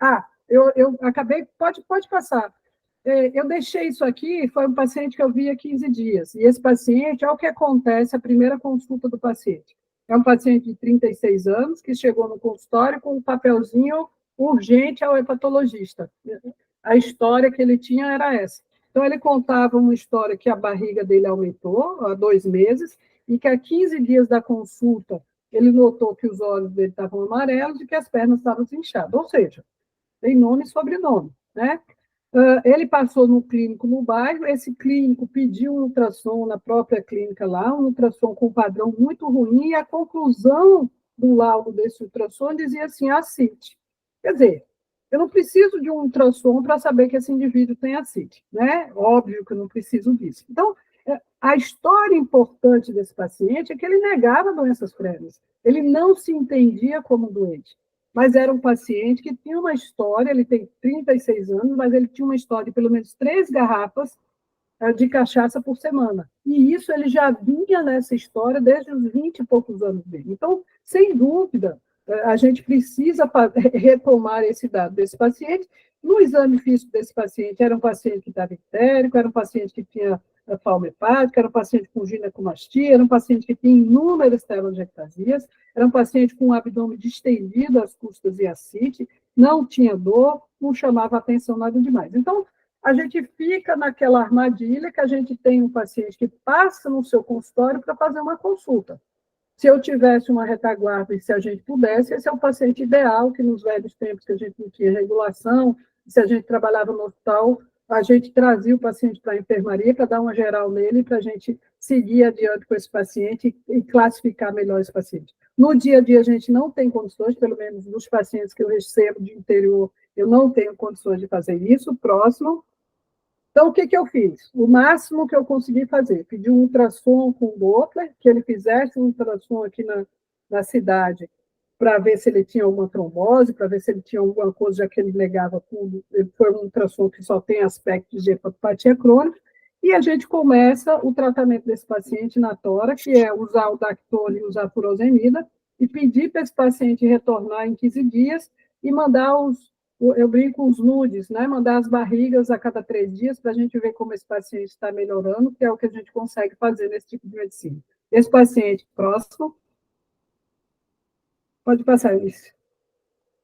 eu acabei... Pode passar. Eu deixei isso aqui, foi um paciente que eu vi há 15 dias. E esse paciente, olha o que acontece, a primeira consulta do paciente. É um paciente de 36 anos que chegou no consultório com um papelzinho urgente ao hepatologista. A história que ele tinha era essa. Então, ele contava uma história que a barriga dele aumentou há 2 meses e que há 15 dias da consulta ele notou que os olhos dele estavam amarelos e que as pernas estavam inchadas. Ou seja, tem nome e sobrenome, né? Ele passou no clínico no bairro, esse clínico pediu um ultrassom na própria clínica lá, um ultrassom com padrão muito ruim, e a conclusão do laudo desse ultrassom dizia assim, ascite. Quer dizer, eu não preciso de um ultrassom para saber que esse indivíduo tem ascite, né? Óbvio que eu não preciso disso. Então, a história importante desse paciente é que ele negava doenças prévias, ele não se entendia como doente. Mas era um paciente que tinha uma história, ele tem 36 anos, mas ele tinha uma história de pelo menos 3 garrafas de cachaça por semana. E isso ele já vinha nessa história desde os 20 e poucos anos dele. Então, sem dúvida, a gente precisa retomar esse dado desse paciente. No exame físico desse paciente, era um paciente que estava ictérico, era um paciente que tinha palma hepática, era um paciente com ginecomastia, era um paciente que tinha inúmeras telangiectasias, era um paciente com o abdômen distendido, as costas e ascite, não tinha dor, não chamava atenção nada demais. Então, a gente fica naquela armadilha que a gente tem um paciente que passa no seu consultório para fazer uma consulta. Se eu tivesse uma retaguarda e se a gente pudesse, esse é o paciente ideal, que nos velhos tempos que a gente não tinha regulação, se a gente trabalhava no hospital, a gente trazia o paciente para a enfermaria para dar uma geral nele, para a gente seguir adiante com esse paciente e classificar melhor esse paciente. No dia a dia, a gente não tem condições, pelo menos dos pacientes que eu recebo de interior, eu não tenho condições de fazer isso. Próximo. Então, o que eu fiz? O máximo que eu consegui fazer, pedi um ultrassom com o Doppler, que ele fizesse um ultrassom aqui na cidade, para ver se ele tinha alguma trombose, para ver se ele tinha alguma coisa, já que ele negava tudo. Foi um ultrassom que só tem aspectos de hepatopatia crônica, e a gente começa o tratamento desse paciente na tora, que é usar o Dactone e usar a furosemida, e pedir para esse paciente retornar em 15 dias e mandar eu brinco com os nudes, né? Mandar as barrigas a cada 3 dias para a gente ver como esse paciente está melhorando, que é o que a gente consegue fazer nesse tipo de medicina. Esse paciente, próximo. Pode passar isso.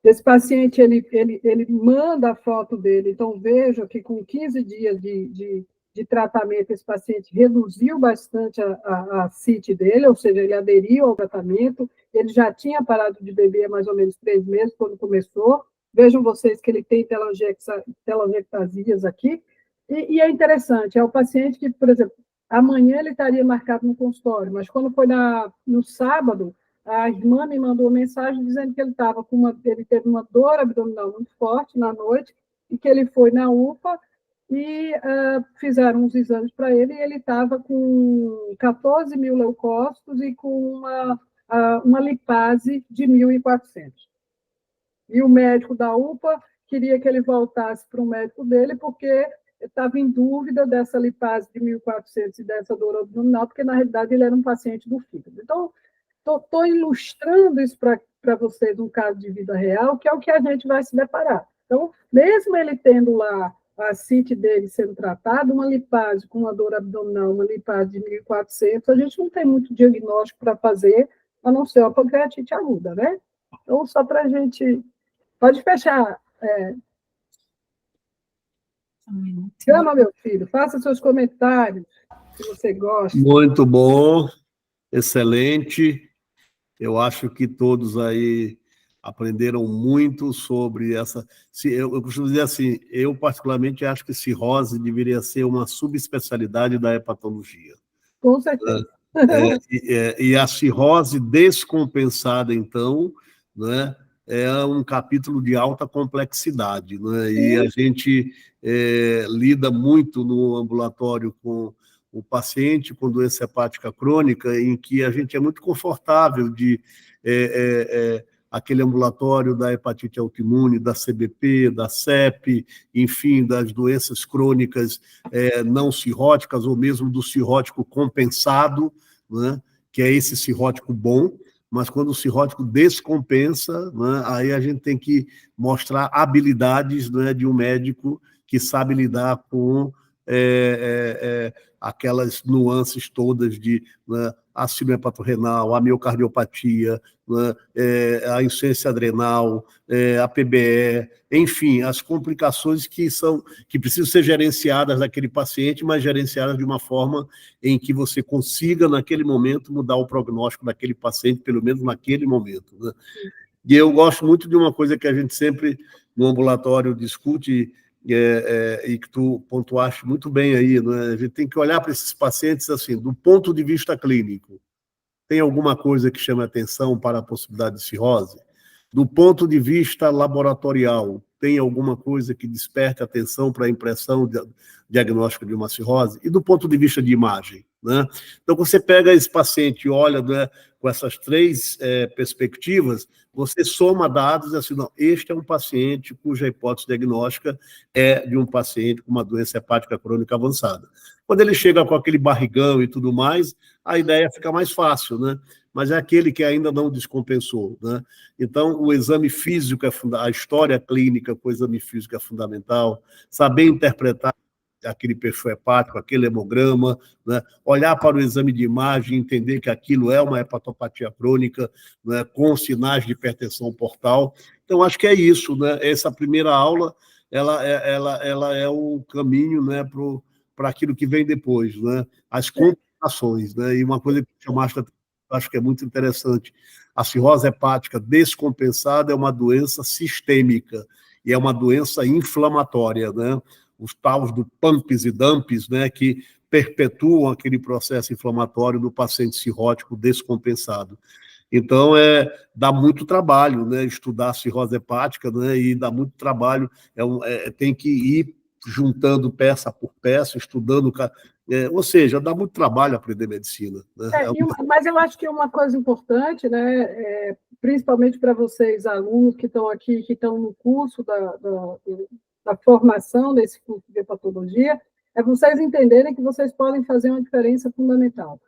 Esse paciente, ele manda a foto dele, então veja que com 15 dias de tratamento, esse paciente reduziu bastante a CIT dele, ou seja, ele aderiu ao tratamento, ele já tinha parado de beber há mais ou menos 3 meses, quando começou. Vejam vocês que ele tem telangiectasias aqui, e é interessante, é o paciente que, por exemplo, amanhã ele estaria marcado no consultório, mas quando foi no sábado, a irmã me mandou uma mensagem dizendo que ele teve uma dor abdominal muito forte na noite e que ele foi na UPA e fizeram uns exames para ele e ele estava com 14 mil leucócitos e com uma lipase de 1.400. E o médico da UPA queria que ele voltasse para o médico dele porque estava em dúvida dessa lipase de 1.400 e dessa dor abdominal, porque, na realidade, ele era um paciente do fígado. Então, estou ilustrando isso para vocês, um caso de vida real, que é o que a gente vai se deparar. Então, mesmo ele tendo lá a CIT dele sendo tratado, uma lipase com uma dor abdominal, uma lipase de 1.400, a gente não tem muito diagnóstico para fazer, a não ser uma pancreatite aguda, né? Então, só para a gente... Pode fechar. Chama, meu filho, faça seus comentários, se você gosta. Muito bom, excelente. Eu acho que todos aí aprenderam muito sobre essa... Eu costumo dizer assim, eu particularmente acho que cirrose deveria ser uma subespecialidade da hepatologia. Com certeza. E a cirrose descompensada, então, né, é um capítulo de alta complexidade, né? E a gente lida muito no ambulatório com o paciente com doença hepática crônica, em que a gente é muito confortável de aquele ambulatório da hepatite autoimune, da CBP, da CEP, enfim, das doenças crônicas não cirróticas, ou mesmo do cirrótico compensado, né, que é esse cirrótico bom, mas quando o cirrótico descompensa, né, aí a gente tem que mostrar habilidades, né, de um médico que sabe lidar com aquelas nuances todas de, né, a síndrome hepatorenal, a miocardiopatia, né, a insuficiência adrenal, a PBE, enfim, as complicações que precisam ser gerenciadas naquele paciente, mas gerenciadas de uma forma em que você consiga, naquele momento, mudar o prognóstico daquele paciente, pelo menos naquele momento, né? E eu gosto muito de uma coisa que a gente sempre, no ambulatório, discute, e que tu pontuaste muito bem aí, né? A gente tem que olhar para esses pacientes assim, do ponto de vista clínico. Tem alguma coisa que chame atenção para a possibilidade de cirrose? Do ponto de vista laboratorial, tem alguma coisa que desperte atenção para a impressão diagnóstica de uma cirrose? E do ponto de vista de imagem, né? Então, você pega esse paciente e olha, né, com essas três perspectivas, você soma dados e assim, não, este é um paciente cuja hipótese diagnóstica é de um paciente com uma doença hepática crônica avançada. Quando ele chega com aquele barrigão e tudo mais, a ideia fica mais fácil, né? Mas é aquele que ainda não descompensou, né? Então, o exame físico a história clínica com o exame físico é fundamental, saber interpretar aquele perfil hepático, aquele hemograma, né? Olhar para o exame de imagem, entender que aquilo é uma hepatopatia crônica, né? Com sinais de hipertensão portal. Então, acho que é isso, né? Essa primeira aula, ela é o caminho, né, para aquilo que vem depois, né? As complicações, né? E uma coisa que chamaste, acho que é muito interessante, a cirrose hepática descompensada é uma doença sistêmica e é uma doença inflamatória, né? Os tais do pumps e dumps, né, que perpetuam aquele processo inflamatório do paciente cirrótico descompensado. Então, dá muito trabalho, né, estudar a cirrose hepática, né, e dá muito trabalho, tem que ir juntando peça por peça, estudando, ou seja, dá muito trabalho aprender medicina. Né? Mas eu acho que uma coisa importante, né, principalmente para vocês, alunos que estão aqui, que estão no curso da formação desse curso de hepatologia, é vocês entenderem que vocês podem fazer uma diferença fundamental.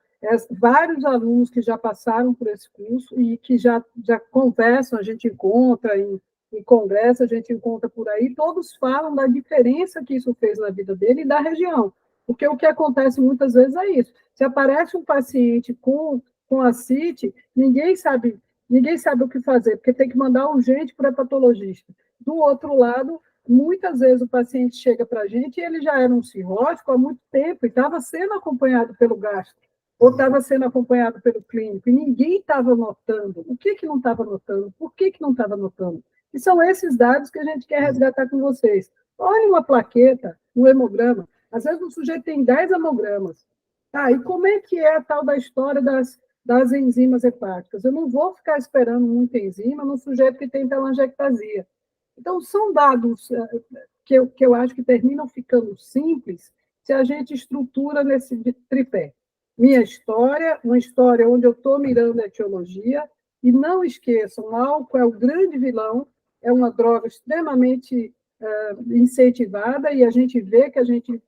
Vários alunos que já passaram por esse curso e que já conversam, a gente encontra em congresso, a gente encontra por aí, todos falam da diferença que isso fez na vida dele e da região. Porque o que acontece muitas vezes é isso. Se aparece um paciente com ascite, ninguém sabe o que fazer, porque tem que mandar urgente para o hepatologista. Do outro lado, muitas vezes o paciente chega para a gente e ele já era um cirrótico há muito tempo e estava sendo acompanhado pelo gastro, ou estava sendo acompanhado pelo clínico, e ninguém estava notando. O que não estava notando? Por que não estava notando? E são esses dados que a gente quer resgatar com vocês. Olha uma plaqueta, um hemograma. Às vezes o sujeito tem 10 hemogramas. E como é que é a tal da história das enzimas hepáticas? Eu não vou ficar esperando muita enzima no sujeito que tem telangiectasia. Então, são dados que eu acho que terminam ficando simples se a gente estrutura nesse tripé. Minha história, uma história onde eu estou mirando a etiologia, e não esqueçam, o álcool é o grande vilão, é uma droga extremamente incentivada, e a gente vê que a gente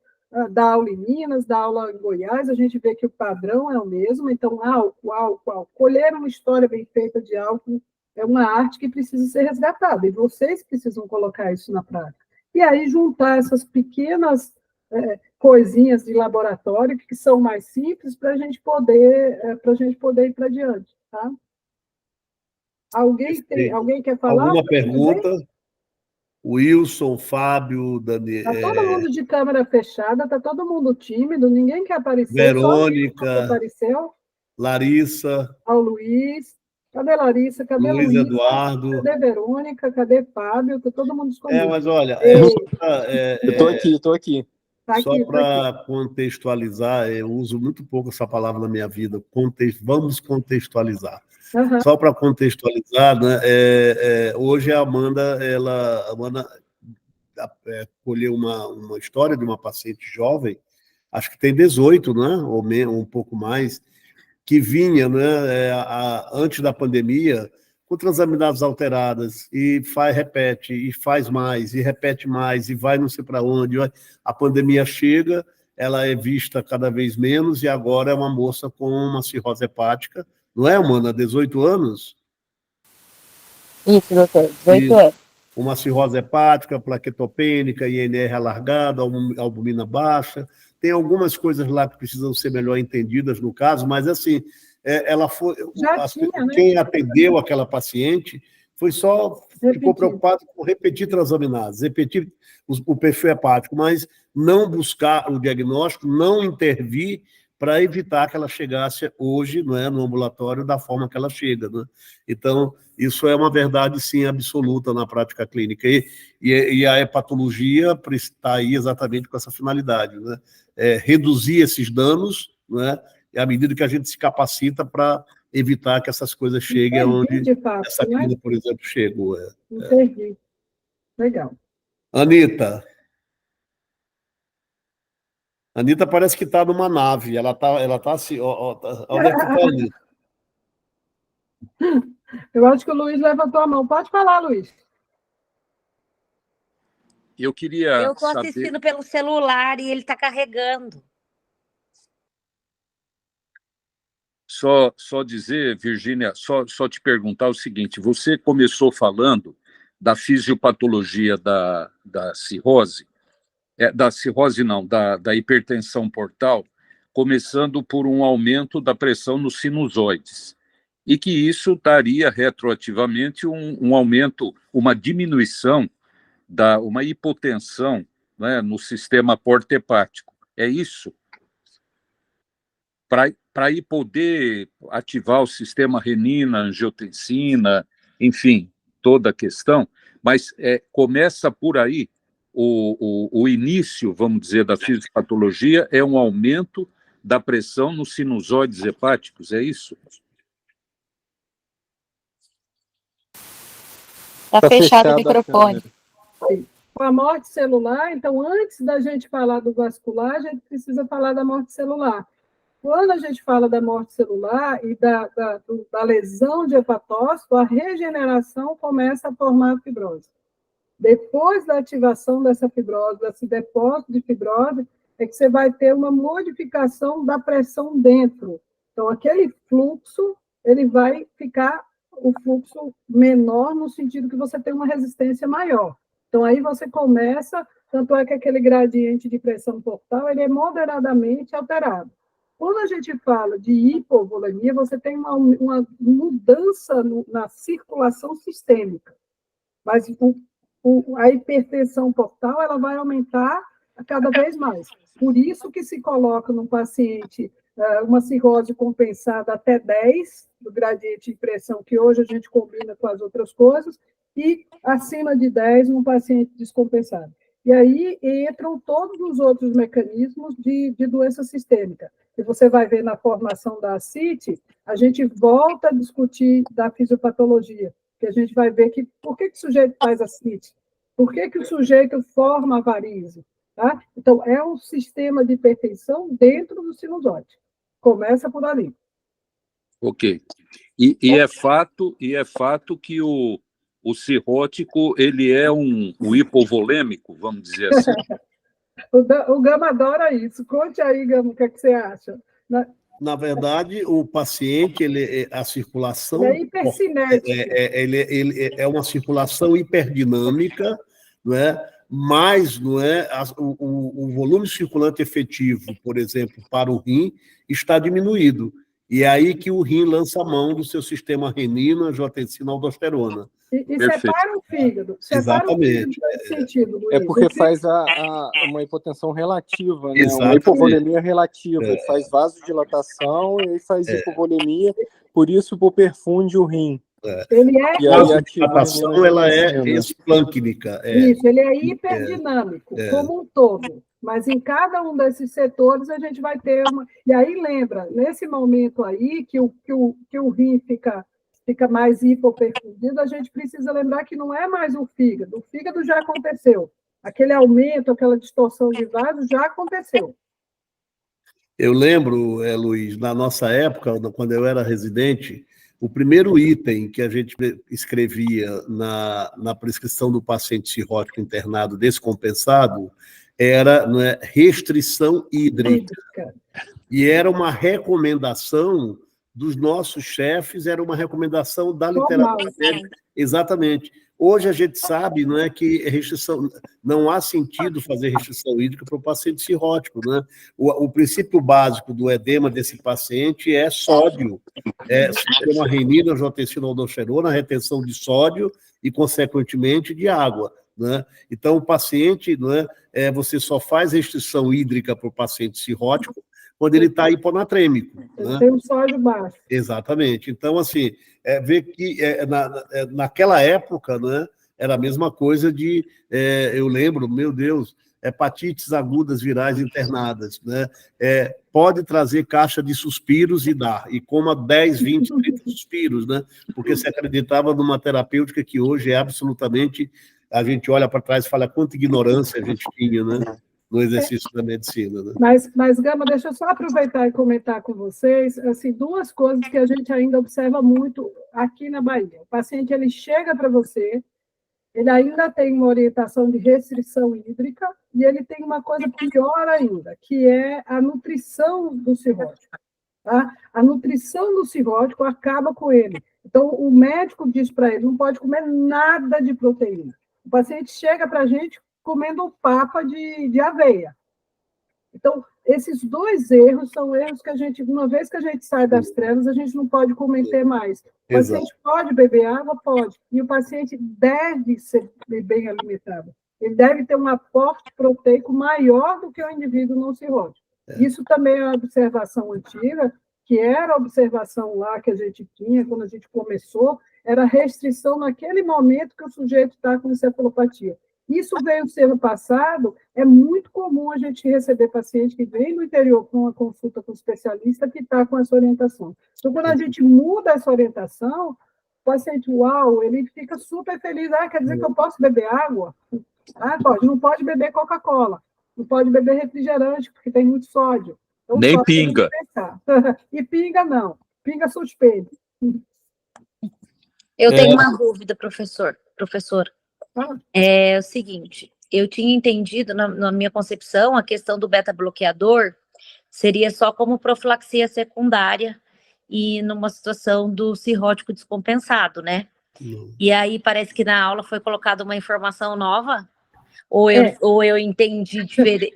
dá aula em Minas, dá aula em Goiás, a gente vê que o padrão é o mesmo, então álcool. Colher uma história bem feita de álcool é uma arte que precisa ser resgatada, e vocês precisam colocar isso na prática. E aí juntar essas pequenas coisinhas de laboratório que são mais simples para a gente poder ir para diante. Tá? Alguém quer falar? Alguma pergunta? Wilson, Fábio, Daniel. Está todo mundo de câmera fechada, está todo mundo tímido, ninguém quer aparecer. Verônica, apareceu. Larissa. Ao Luiz. Cadê Larissa? Cadê Luiz Eduardo? Cadê Verônica? Cadê Fábio? Está todo mundo escondido. Mas olha, eu estou aqui. Só para contextualizar, eu uso muito pouco essa palavra na minha vida, vamos contextualizar. Uhum. Só para contextualizar, né, hoje a Amanda colheu uma história de uma paciente jovem, acho que tem 18, né, ou um pouco mais, que vinha, né, antes da pandemia, com transaminases alteradas, e repete, e faz mais, e repete mais, e vai não sei para onde. A pandemia chega, ela é vista cada vez menos, e agora é uma moça com uma cirrose hepática, não é, Amanda? 18 anos? Isso, doutor, 18 anos. Uma cirrose hepática, plaquetopênica, INR alargada, albumina baixa. Tem algumas coisas lá que precisam ser melhor entendidas no caso, mas, assim, ela foi... Quem atendeu aquela paciente ficou preocupado com repetir transaminases, repetir o perfil hepático, mas não buscar o diagnóstico, não intervir para evitar que ela chegasse hoje, não é, no ambulatório da forma que ela chega. Né? Então, isso é uma verdade, sim, absoluta na prática clínica. E a hepatologia está aí exatamente com essa finalidade, né? Reduzir esses danos, né? E à medida que a gente se capacita para evitar que essas coisas cheguem aonde essa clínica, por exemplo, chegou. Entendi. Legal. Anitta parece que está numa nave. Ela tá assim. Onde é que está, Anitta? Eu acho que o Luiz levantou a mão. Pode falar, Luiz. Eu estou assistindo pelo celular e ele está carregando. Só dizer, Virgínia, só te perguntar o seguinte: você começou falando da fisiopatologia da cirrose, da cirrose não, da hipertensão portal, começando por um aumento da pressão nos sinusoides, e que isso daria retroativamente um aumento, uma diminuição, uma hipotensão, né, no sistema porta-hepático. É isso? Para ir poder ativar o sistema renina, angiotensina, enfim, toda a questão, mas começa por aí, o início, vamos dizer, da fisiopatologia é um aumento da pressão nos sinusoides hepáticos, é isso? Está fechado o microfone. Com a morte celular, então, antes da gente falar do vascular, a gente precisa falar da morte celular. Quando a gente fala da morte celular e da lesão de hepatócito, a regeneração começa a formar a fibrose. Depois da ativação dessa fibrose, desse depósito de fibrose, é que você vai ter uma modificação da pressão dentro. Então, aquele fluxo, ele vai ficar o fluxo menor, no sentido que você tem uma resistência maior. Então, aí você começa, tanto é que aquele gradiente de pressão portal, ele é moderadamente alterado. Quando a gente fala de hipovolemia, você tem uma mudança na circulação sistêmica, mas a hipertensão portal ela vai aumentar a cada vez mais. Por isso que se coloca no paciente uma cirrose compensada até 10, do gradiente de pressão, que hoje a gente combina com as outras coisas, e acima de 10, um paciente descompensado. E aí entram todos os outros mecanismos de doença sistêmica. E você vai ver na formação da ascite, a gente volta a discutir da fisiopatologia, que a gente vai ver que por que o sujeito faz ascite? Por que o sujeito forma a varize? Tá? Então, é um sistema de hipertensão dentro do sinusoide. Começa por ali. Ok. E é fato que o cirrótico ele é um hipovolêmico, vamos dizer assim. O Gama adora isso. Conte aí, Gama, o que você acha? Na verdade, o paciente, a circulação... Ele é hipercinético. Ele é uma circulação hiperdinâmica, não é? Mas não é, o volume circulante efetivo, por exemplo, para o rim, está diminuído. E é aí que o rim lança a mão do seu sistema renina, angiotensina, aldosterona. E separa o fígado. Exatamente. Nesse sentido, Luiz. É porque faz uma hipotensão relativa, né? Uma hipovolemia relativa. Ele faz vasodilatação e aí faz hipovolemia, por isso hipoperfunde o rim. A vasodilatação ela é esplâncnica. Isso, ele é hiperdinâmico, como um todo. Mas em cada um desses setores a gente vai ter uma... E aí lembra, nesse momento aí que o rim fica mais hipoperfundido, a gente precisa lembrar que não é mais o fígado. O fígado já aconteceu. Aquele aumento, aquela distorção de vaso já aconteceu. Eu lembro, Luiz, na nossa época, quando eu era residente, o primeiro item que a gente escrevia na prescrição do paciente cirrótico internado descompensado era restrição hídrica. E era uma recomendação dos nossos chefes, era uma recomendação da literatura médica. Exatamente. Hoje a gente sabe, não é, que restrição, não há sentido fazer restrição hídrica para o paciente cirrótico, né? O princípio básico do edema desse paciente é sódio, uma renina, angiotensina, aldosterona, retenção de sódio e, consequentemente, de água, né? Então, o paciente, não é, você só faz restrição hídrica para o paciente cirrótico quando ele está hiponatrêmico. Né? Tem um sódio baixo. Exatamente. Então, assim, ver que naquela época, né, era a mesma coisa de, eu lembro, meu Deus, hepatites agudas virais internadas, né? Pode trazer caixa de suspiros e dá, e coma 10, 20, 30 suspiros, né? Porque se acreditava numa terapêutica que hoje é absolutamente, a gente olha para trás e fala quanta ignorância a gente tinha, né? No exercício da medicina. Né? Mas, Gama, deixa eu só aproveitar e comentar com vocês, assim, duas coisas que a gente ainda observa muito aqui na Bahia. O paciente, ele chega para você, ele ainda tem uma orientação de restrição hídrica e ele tem uma coisa pior ainda, que é a nutrição do cirrótico. Tá? A nutrição do cirrótico acaba com ele. Então, o médico diz para ele, não pode comer nada de proteína. O paciente chega para a gente comendo papa de aveia. Então, esses dois erros são erros que a gente, uma vez que a gente sai das trevas, a gente não pode cometer mais. O paciente pode beber água? Pode. E o paciente deve ser bem alimentado. Ele deve ter um aporte proteico maior do que o indivíduo não cirrótico. Isso também é uma observação antiga, que era a observação lá que a gente tinha, quando a gente começou, era restrição naquele momento que o sujeito está com encefalopatia. Isso veio sendo passado, é muito comum a gente receber paciente que vem do interior com uma consulta com um especialista que está com essa orientação. Então, quando a gente muda essa orientação, o paciente, uau, ele fica super feliz. Quer dizer que eu posso beber água? Pode. Não pode beber Coca-Cola, não pode beber refrigerante, porque tem muito sódio. Então, nem pinga. E pinga não, pinga suspeito. Eu tenho uma dúvida, professor. É o seguinte, eu tinha entendido, na minha concepção, a questão do beta-bloqueador seria só como profilaxia secundária e numa situação do cirrótico descompensado, né? E aí parece que na aula foi colocada uma informação nova, ou eu entendi diferente?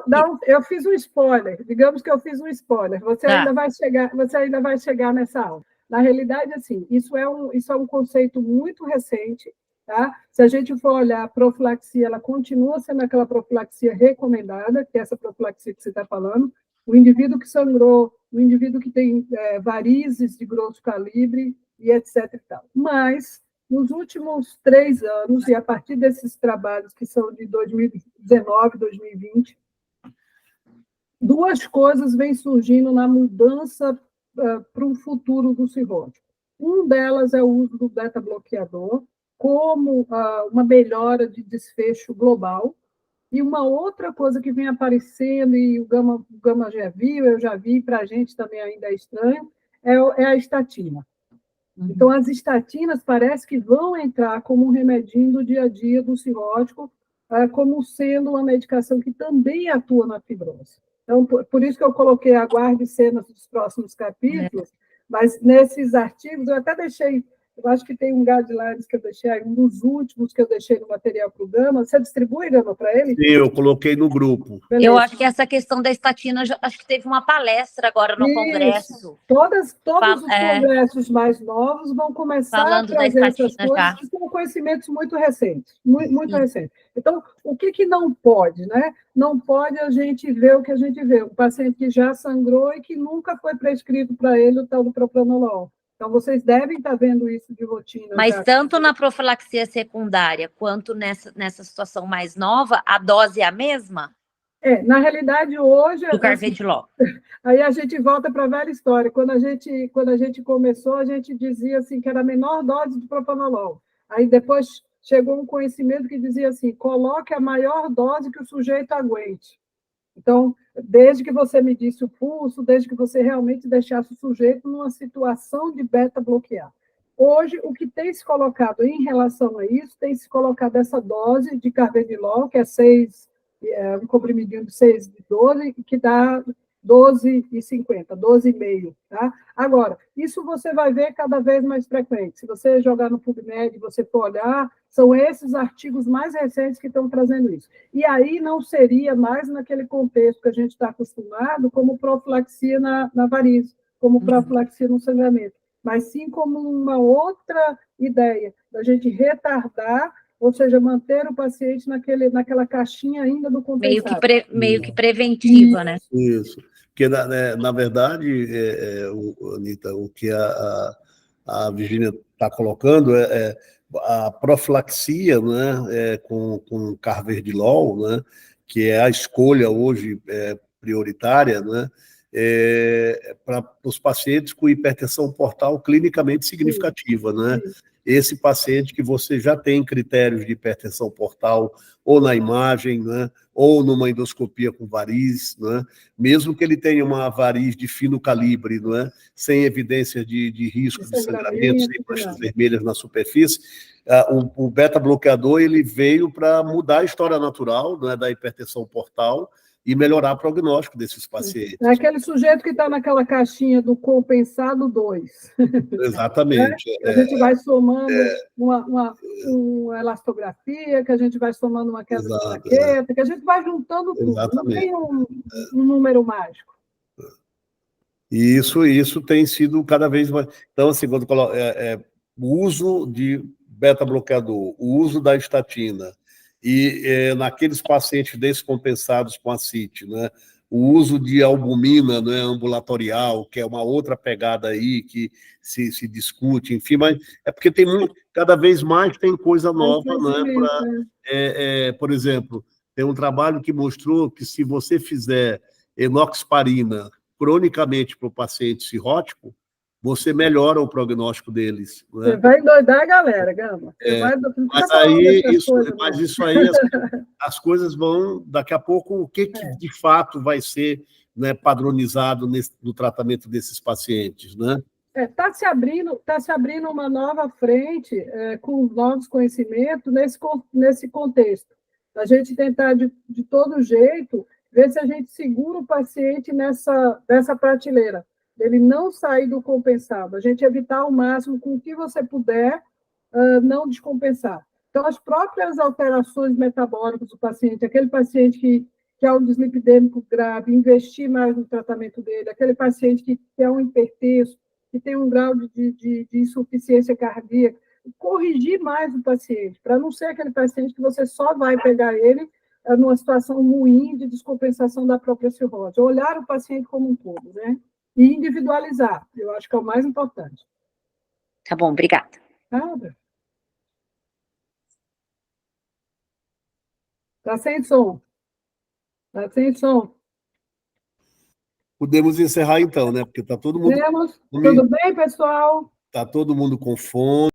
Não, eu fiz um spoiler, digamos que eu fiz um spoiler, você ainda vai chegar nessa aula. Na realidade, assim, isso é um conceito muito recente. Tá? Se a gente for olhar a profilaxia, ela continua sendo aquela profilaxia recomendada, que é essa profilaxia que você está falando. O indivíduo que sangrou, o indivíduo que tem varizes de grosso calibre, e etc. E tal. Mas, nos últimos 3 anos, e a partir desses trabalhos que são de 2019, 2020, duas coisas vêm surgindo na mudança para o futuro do cirrótico. Uma delas é o uso do beta-bloqueador, como uma melhora de desfecho global. E uma outra coisa que vem aparecendo, e o Gama já viu, eu já vi, para a gente também ainda é estranho, é a estatina. Então, as estatinas parece que vão entrar como um remedinho do dia a dia do cirrótico, como sendo uma medicação que também atua na fibrose. Então, por isso que eu coloquei aguarde cenas dos próximos capítulos, mas nesses artigos eu até deixei. Eu acho que tem um guidelines que eu deixei, um dos últimos que eu deixei no material para o Gama. Você distribui, Gama, para ele? Sim, eu coloquei no grupo. Beleza. Eu acho que essa questão da estatina, acho que teve uma palestra agora no Congresso. Todos os congressos mais novos vão começar a trazer essas coisas, que são conhecimentos muito recentes. Muito recentes. Então, o que não pode, né? Não pode a gente ver o que a gente vê. Um paciente que já sangrou e que nunca foi prescrito para ele o tal do propranolol. Então, vocês devem estar vendo isso de rotina. Mas tanto na profilaxia secundária quanto nessa situação mais nova, a dose é a mesma? Na realidade, hoje... Do carvedilol. Aí a gente volta para a velha história. Quando a gente começou, a gente dizia assim, que era a menor dose de propranolol. Aí depois chegou um conhecimento que dizia assim, coloque a maior dose que o sujeito aguente. Então, desde que você medisse o pulso, desde que você realmente deixasse o sujeito numa situação de beta-bloquear. Hoje, o que tem se colocado em relação a isso, tem se colocado essa dose de carvedilol, que é um comprimidinho de 6 de 12, que dá 12,50, 12,5, tá? Agora, isso você vai ver cada vez mais frequente. Se você jogar no PubMed, você for olhar, são esses artigos mais recentes que estão trazendo isso. E aí não seria mais naquele contexto que a gente está acostumado, como profilaxia na varize, como profilaxia no sangramento, mas sim como uma outra ideia, da gente retardar, ou seja, manter o paciente naquela caixinha ainda do compensado. Meio que preventiva, né? Isso. Porque, na verdade, Anita, o que a Virgínia está colocando a profilaxia, né, com carvedilol, né, que é a escolha hoje prioritária, né, para os pacientes com hipertensão portal clinicamente significativa, né? Esse paciente que você já tem critérios de hipertensão portal, ou na imagem, né, ou numa endoscopia com variz, né, mesmo que ele tenha uma variz de fino calibre, né, sem evidência de risco de sangramento, sem manchas vermelhas na superfície, o beta-bloqueador ele veio para mudar a história natural, né, da hipertensão portal, e melhorar o prognóstico desses pacientes. É aquele sujeito que está naquela caixinha do compensado 2. Exatamente. A gente vai somando uma elastografia, que a gente vai somando uma queda de plaqueta, que a gente vai juntando tudo. Exatamente. Não tem um número mágico. E isso tem sido cada vez mais... Então, assim, quando o uso de beta-bloqueador, o uso da estatina, e naqueles pacientes descompensados com ascite, né, o uso de albumina, né, ambulatorial, que é uma outra pegada aí que se discute, enfim, mas é porque cada vez mais tem coisa nova, né, por exemplo, tem um trabalho que mostrou que se você fizer enoxaparina cronicamente para o paciente cirrótico, você melhora o prognóstico deles. Né? Você vai endoidar a galera, Gama. Mas isso aí, as coisas vão... Daqui a pouco, o que de fato vai ser, né, padronizado no tratamento desses pacientes, né? Está se abrindo uma nova frente com novos conhecimentos nesse contexto. A gente tentar, de todo jeito, ver se a gente segura o paciente nessa prateleira. Ele não sair do compensado, a gente evitar ao máximo, com o que você puder, não descompensar. Então, as próprias alterações metabólicas do paciente, aquele paciente que é um dislipidêmico grave, investir mais no tratamento dele, aquele paciente que é um hipertenso, que tem um grau de insuficiência cardíaca, corrigir mais o paciente, para não ser aquele paciente que você só vai pegar ele numa situação ruim de descompensação da própria cirrose. Olhar o paciente como um todo, né? E individualizar, eu acho que é o mais importante. Tá bom, obrigada. Nada. Tá sem som. Tá sem som. Podemos encerrar então, né? Porque está todo mundo... Tudo bem, pessoal? Está todo mundo com fome.